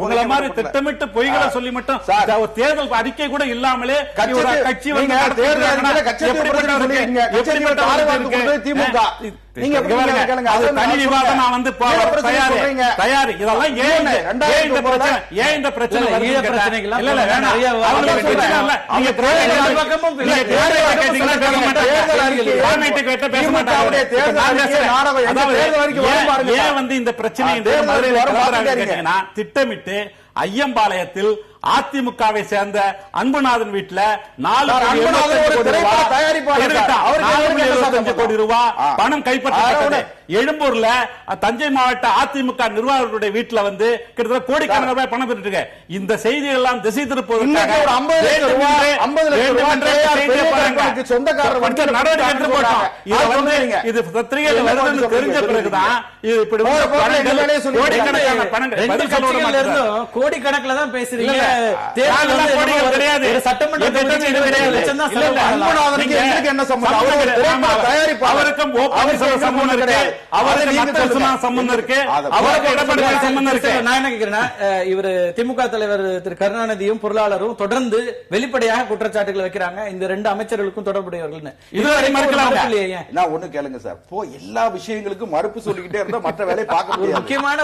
உங்களை மாதிரி திட்டமிட்டு பொய்களை சொல்லி மட்டும் தேர்தல் அறிக்கை கூட இல்லாமலே கட்சி தயார். இதெல்லாம் ஏன் இந்த பிரச்சனை இந்த பிரச்சனை திட்டமிட்டு ஐயம்பாளையத்தில் அதிமுகவை சேர்ந்த அன்புநாதன் வீட்டுல 4 கோடி ரூபாய் பணம் கைப்பற்றப்பட்டது. எழும்பூர்ல தஞ்சை மாவட்ட அதிமுக நிர்வாகிகளுடைய வீட்டுல கிட்டத்தட்ட கோடிக்கணக்கான ரூபாய் பணம் பெற்று இந்த செய்திகள் எல்லாம் திசை திருப்புவதற்காக இது பத்திரிகையில் வருதுன்னு தெரிஞ்ச பிறகுதான் இப்படி கோடிக்கணக்கில் தான் பேசுறீங்க. இவர் திமுக தலைவர் திரு கருணாநிதியும் பொருளாளரும் தொடர்ந்து வெளிப்படையாக குற்றச்சாட்டுகள் வைக்கிறாங்க இந்த 2 அமைச்சர்களுக்கும் தொடர்புடையவர்கள். இதுவரை நான் ஒண்ணு கேளுங்க சார், எல்லா விஷயங்களுக்கும் மறுப்பு சொல்லிக்கிட்டே இருந்தா மற்ற வேலையை பார்க்க முடியாது. முக்கியமான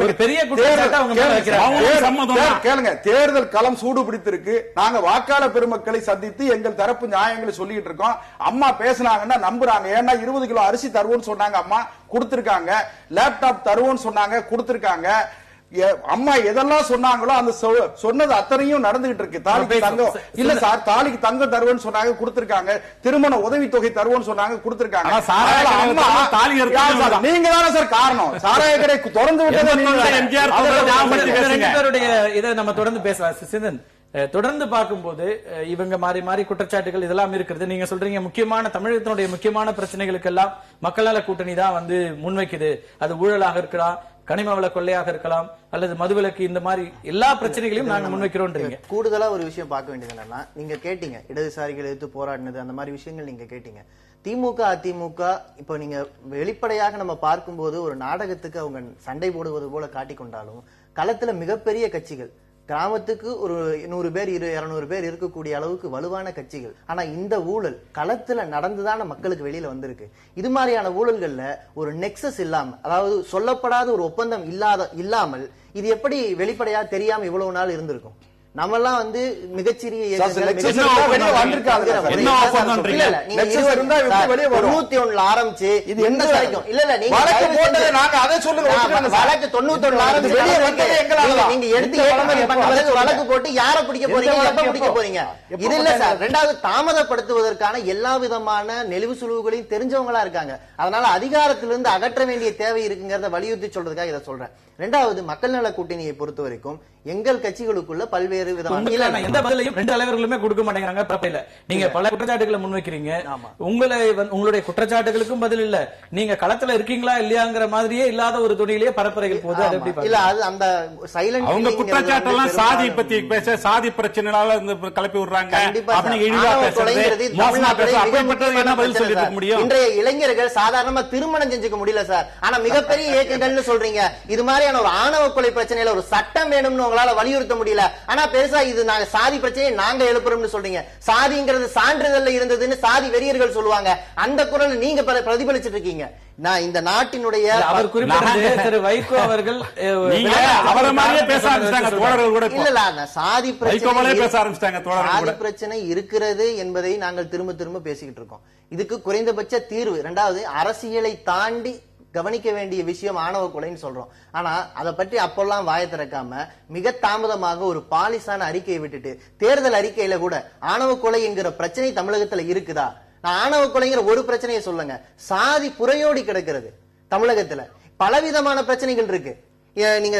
ஒரு பெரிய குற்றச்சாட்டு அவங்க மேல வைக்கிறாங்க. கேளுங்க, தேர்தல் களம் சூடு பிடித்திருக்கு. நாங்க வாக்காளர் பெருமக்களை சந்தித்து எங்கள் தரப்பு நியாயங்களை சொல்லிட்டு இருக்கோம். அம்மா பேசினாங்கன்னா நம்புறாங்க. ஏன்னா 20 கிலோ அரிசி தருவோம்னு சொன்னாங்க, அம்மா கொடுத்திருக்காங்க. லேப்டாப் தருவோம்னு சொன்னாங்க, கொடுத்திருக்காங்க. அம்மா எதெல்லாம் சொன்னாங்களோ அந்த சொன்னது அத்தனையும் நடந்துகிட்டு இருக்கு. தாலிக்கு தங்கம் இல்ல சார், தாலிக்கு தங்கம் தருவோம்னு சொன்னாங்க, கொடுத்திருக்காங்க. திருமண உதவி தொகை தருவோம்னு சொன்னாங்க, கொடுத்திருக்காங்க. நீங்க தானே சார் காரணம். சாராய கடை திறந்து விட்டது. இதை நம்ம தொடர்ந்து பேசலாம் சிந்தன். தொடர்ந்து பார்க்கும்போது இவங்க மாறி மாறி குற்றச்சாட்டுகள் இதெல்லாம் இருக்கிறது. நீங்க சொல்றீங்க முக்கியமான தமிழகத்தினுடைய முக்கியமான பிரச்சனைகளுக்கு எல்லாம் மக்கள் நல கூட்டணி தான் முன்வைக்குது. அது ஊழலாக இருக்கலாம், கனிம வள கொள்ளையாக இருக்கலாம், அல்லது மதுவிலக்கு, இந்த மாதிரி எல்லா பிரச்சனைகளையும் நாங்க முன்வைக்கிறோம். கூடுதலா ஒரு விஷயம் பார்க்க வேண்டியது என்னன்னா, நீங்க கேட்டீங்க இடதுசாரிகள் எதிர்த்து போராடினது, அந்த மாதிரி விஷயங்கள் நீங்க கேட்டீங்க. திமுக அதிமுக இப்போ நீங்க வெளிப்படையாக நம்ம பார்க்கும்போது ஒரு நாடகத்துக்கு அவங்க சண்டை போடுவது போல காட்டிக்கொண்டாலும் களத்துல மிகப்பெரிய கட்சிகள், கிராமத்துக்கு ஒரு 100 பேர் 200 பேர் இருக்கக்கூடிய அளவுக்கு வலுவான கட்சிகள். ஆனா இந்த ஊழல் களத்துல நடந்துதான மக்களுக்கு வெளியில வந்திருக்கு. இது மாதிரியான ஊழல்கள்ல ஒரு நெக்ஸஸ் இல்லாம, அதாவது சொல்லப்படாத ஒரு ஒப்பந்தம் இல்லாமல் இது எப்படி வெளிப்படையா தெரியாம இவ்வளவு நாள் இருந்திருக்கும்? நம்மெல்லாம் மிகச்சிறிய 91 ஆரம்பிச்சு இது எந்த வரைக்கும் இல்ல இல்ல நீங்க வழக்கு 91 ஆரம்பிச்சு நீங்க எடுத்து வழக்கு போட்டு யாரை பிடிக்க போறீங்க, எப்ப பிடிக்க போறீங்க? இது இல்ல சார். 2வது, தாமதப்படுத்துவதற்கான எல்லா விதமான நெளிவு சுழிவுகளையும் தெரிஞ்சவங்களா இருக்காங்க. அதனால அதிகாரத்திலிருந்து அகற்ற வேண்டிய தேவை இருக்குங்கிறத வலியுறுத்தி சொல்றதுக்காக இதை சொல்றேன். 2வது, மக்கள் நல கூட்டணியை பொறுத்த வரைக்கும் எங்கள் கட்சிகளுக்குள்ள பல்வேறு விதமான எந்த பதிலையும் 2 தலைவர்களுமே கொடுக்க மாட்டேங்கிறாங்க. தப்பில்ல, நீங்க பல குற்றச்சாட்டுகளை முன்வைக்கிறீங்க. உங்களுடைய குற்றச்சாட்டுகளுக்கும் பதில் இல்ல. நீங்க களத்துல இருக்கீங்களா இல்லையாங்கிற மாதிரியே இல்லாத ஒரு துணியிலேயே பரப்புரைகள் போகுது. இல்ல, அது அந்த சைலண்ட் அவங்க குற்றச்சாட்டெல்லாம் சாதி பத்தி பேச, சாதி பிரச்சனைனால கலப்பி விடுறாங்க. இன்றைய இளைஞர்கள் சாதாரணமா திருமணம் செஞ்சுக்க முடியல சார். ஆனா மிகப்பெரிய இயக்கங்கள்னு சொல்றீங்க. இது மாதிரியான ஒரு ஆணவ கொலை பிரச்சனையில ஒரு சட்டம் வேணும்னு உங்களால வலியுறுத்த முடியல. ஆனா பெருசா இது நாங்க சாதி பிரச்சனையை நாங்க எழுப்புறோம்னு சொல்றீங்க. சாதிங்கிறது சான்றிதழ்ல இருந்ததுன்னு சாதி வெறியர்கள் சொல்லுவாங்க. அந்த குரல் நீங்க பிரதிபலிச்சிட்டு இருக்கீங்க. நான் இந்த நாட்டினுடைய அவர் குறிப்பிட்டது திரு வைகோ அவர்கள் அவரை மாதிரியே பேச ஆரம்பிச்சிட்டாங்க தோழர்கள் கூட. இல்ல சாதி பேச ஆரம்பிச்சிட்டாங்க தோழர்கள் கூட. பிரச்சனை இருக்கிறது என்பதை நாங்கள் திரும்ப திரும்ப பேசிக்கிட்டு இருக்கோம். இதுக்கு குறைந்தபட்ச தீர்வு. இரண்டாவது, அரசியலை தாண்டி கவனிக்க வேண்டிய விஷயம் ஆணவ கொலைன்னு சொல்றோம். ஆனா அதை பற்றி அப்பெல்லாம் வாய திறக்காம மிக தாமதமாக ஒரு பாலிசான அறிக்கையை விட்டுட்டு தேர்தல் அறிக்கையில கூட ஆணவ கொலை என்கிற பிரச்சனை தமிழகத்துல இருக்குதா? நான் ஆணவ கொலைங்கிற ஒரு பிரச்சனையை சொல்லுங்க. சாதி புறையோடி கிடக்கிறது தமிழகத்துல. பலவிதமான பிரச்சனைகள் இருக்கு. நீங்க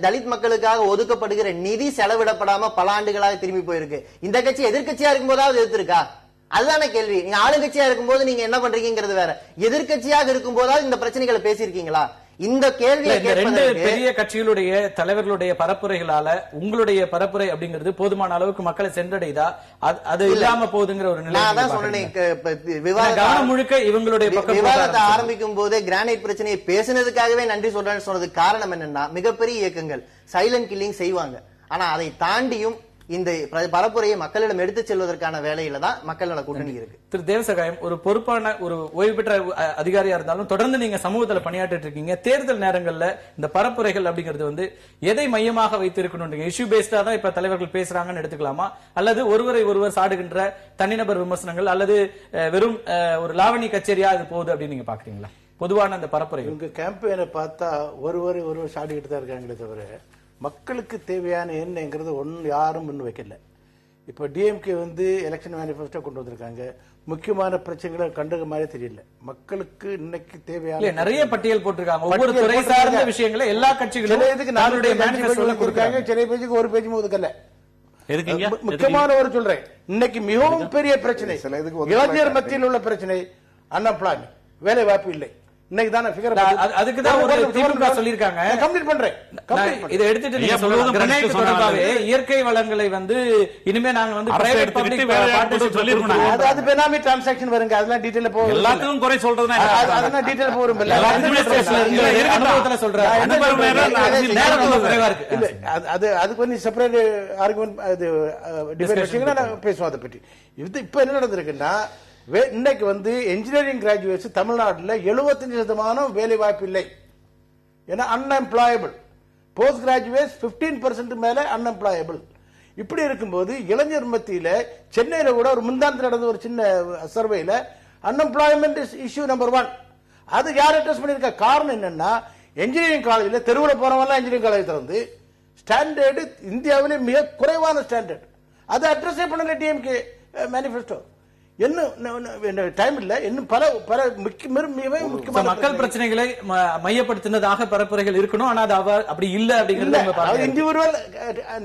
தலித் மக்களுக்காக ஒதுக்கப்படுகிற நிதி செலவிடப்படாம பல ஆண்டுகளாக திரும்பி போயிருக்கு. இந்த கட்சி எதிர்கட்சியா இருக்கும் போதாவது எதிர்த்திருக்கா? அதுதான கேள்வி. நீங்க ஆளுங்கட்சியா இருக்கும்போது நீங்க என்ன பண்றீங்கிறது வேற. எதிர்கட்சியாக இருக்கும் போதாவது இந்த பிரச்சனைகளை பேசியிருக்கீங்களா? இந்த கேள்வியை ரெண்டு பெரிய கட்சிகளுடைய தலைவர்களுடைய பரப்புரைகளால உங்களுடைய பரப்புரை அப்படிங்கிறது போதுமான அளவுக்கு மக்களை சென்றடைதா? அது இல்லாம போகுதுங்கிற ஒரு நிலை. நான் தான் சொன்னேன், விவாதம் முழுக்க இவங்களுடைய விவாதத்தை ஆரம்பிக்கும் போதே கிரானைட் பிரச்சனையை பேசினதுக்காகவே நன்றி சொல்றேன்னு சொன்னதுக்கு காரணம் என்னன்னா, மிகப்பெரிய இயக்கங்கள் சைலண்ட் கில்லிங் செய்வாங்க. ஆனா அதை தாண்டியும் இந்த பரப்புரையை மக்களிடம் எடுத்து செல்வதற்கான வேலையில தான் மக்கள் நல கூட்டணி இருக்கு. திரு தேவசகாயம், ஒரு பொறுப்பான ஒரு ஓய்வு பெற்ற அதிகாரியா இருந்தாலும் தொடர்ந்து நீங்க சமூகத்துல பணியாற்றிட்டு இருக்கீங்க. தேர்தல் நேரங்கள்ல இந்த பரப்புரைகள் அப்படிங்கிறது எதை மையமாக வைத்திருக்கணும்? இஷ்யூ பேஸ்டா தான் இப்ப தலைவர்கள் பேசுறாங்கன்னு எடுத்துக்கலாமா, அல்லது ஒருவரை ஒருவர் சாடுகின்ற தனிநபர் விமர்சனங்கள், அல்லது வெறும் ஒரு லாவணி கச்சேரியா இது போகுது அப்படின்னு நீங்க பாக்குறீங்களா? பொதுவான அந்த பரப்புரை உங்க கேம்பெயினை பார்த்தா ஒருவரை ஒருவர் சாடிக்கிட்டு தான் இருக்காங்களே தவிர மக்களுக்கு தேவையான என்னங்கிறது ஒன்னும் யாரும் முன் வைக்கல. இப்ப டிஎம்கே எலெக்ஷன் மேனிபெஸ்டோ கொண்டு வந்திருக்காங்க. முக்கியமான பிரச்சனைகளை கண்டுக்க மாதிரி தெரியல. மக்களுக்கு இன்னைக்கு தேவையான நிறைய பட்டியல் போட்டிருக்காங்க. ஒவ்வொரு துறை சார்ந்த விஷயங்களை எல்லா கட்சிகளும் சில பேஜுக்கு ஒரு பேஜ் ஒதுக்கல. முக்கியமான ஒரு சொல்றேன், இன்னைக்கு மிகவும் பெரிய பிரச்சனை இளைஞர் மத்தியில் உள்ள பிரச்சனை அன்எம்ப்ளாய்மெண்ட், வேலை வாய்ப்பு இல்லை. இன்னைக்கு தான ஃபிகர் அதுக்கு தான் ஒரு திமுக சொல்லிருக்காங்க. கம்ப்ளீட் பண்றேன். இதை எடுத்துட்டு நீங்க சொல்லுங்க, இயற்கை வளங்களை இனிமே நாங்க பிரைவேட் பப்ளிக் பார்ட்னர்ஷிப் சொல்லிருக்கோம். அது பெனாமி டிரான்சாக்ஷன் வருங்க. அதெல்லாம் டீடைல்ல போகும். எல்லாத்துக்கும் குறை சொல்றதுனா அதெல்லாம் டீடைல் போறோம். இல்ல அனுபவத்துல சொல்றேன். அது அது கொஞ்சம் செப்பரேட் ஆர்குமெண்ட். அது டிபேட் வச்சீங்கன்னா நான் பேசுவோம் அதை பற்றி. இது இப்ப என்ன நடந்திருக்குன்னா, இன்னைக்கு என்ஜினியரிங் கிராஜுவேட்ஸ் தமிழ்நாட்டில் 75% வேலை வாய்ப்பு இல்லை. ஏன்னா அன்எம்ப்ளாயபிள். போஸ்ட் கிராஜுவேட்ஸ் 15% மேல அன்எம்ப்ளாயபிள். இப்படி இருக்கும்போது இளைஞர் மத்தியில சென்னையில கூட ஒரு முந்தானத்தில் நடந்த ஒரு சின்ன சர்வேல அன்எம்ப்ளாய்மெண்ட் இஷ்யூ நம்பர் 1. அது யார் அட்ரஸ் பண்ணிருக்க? காரணம் என்னன்னா, என்ஜினியரிங் காலேஜில் தெருவில் போறவங்க இன்ஜினியரிங் காலேஜ் திறந்து ஸ்டாண்டர்டு இந்தியாவிலே மிக குறைவான ஸ்டாண்டர்ட். அதை அட்ரஸே பண்ணல டிஎம்கே மேனிபெஸ்டோ. டைம் இல்ல. இன்னும் பல பல முக்கியமான மக்கள் பிரச்சனைகளை மையப்படுத்தினதாக பரப்புரைகள் இருக்கணும். ஆனா அது அப்படி இல்ல அப்படிங்கிறது இண்டிவிஜுவல்.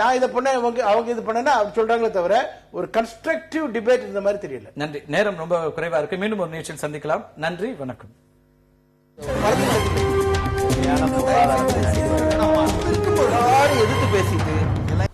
நான் இதை பண்ண அவங்க இது பண்ணா சொல்றாங்களே தவிர ஒரு கன்ஸ்ட்ரக்டிவ் டிபேட் இந்த மாதிரி தெரியல. நன்றி. நேரம் ரொம்ப குறைவா இருக்கு. மீண்டும் ஒரு நிகழ்ச்சியில் சந்திக்கலாம். நன்றி, வணக்கம். எதிர்த்து பேசிட்டு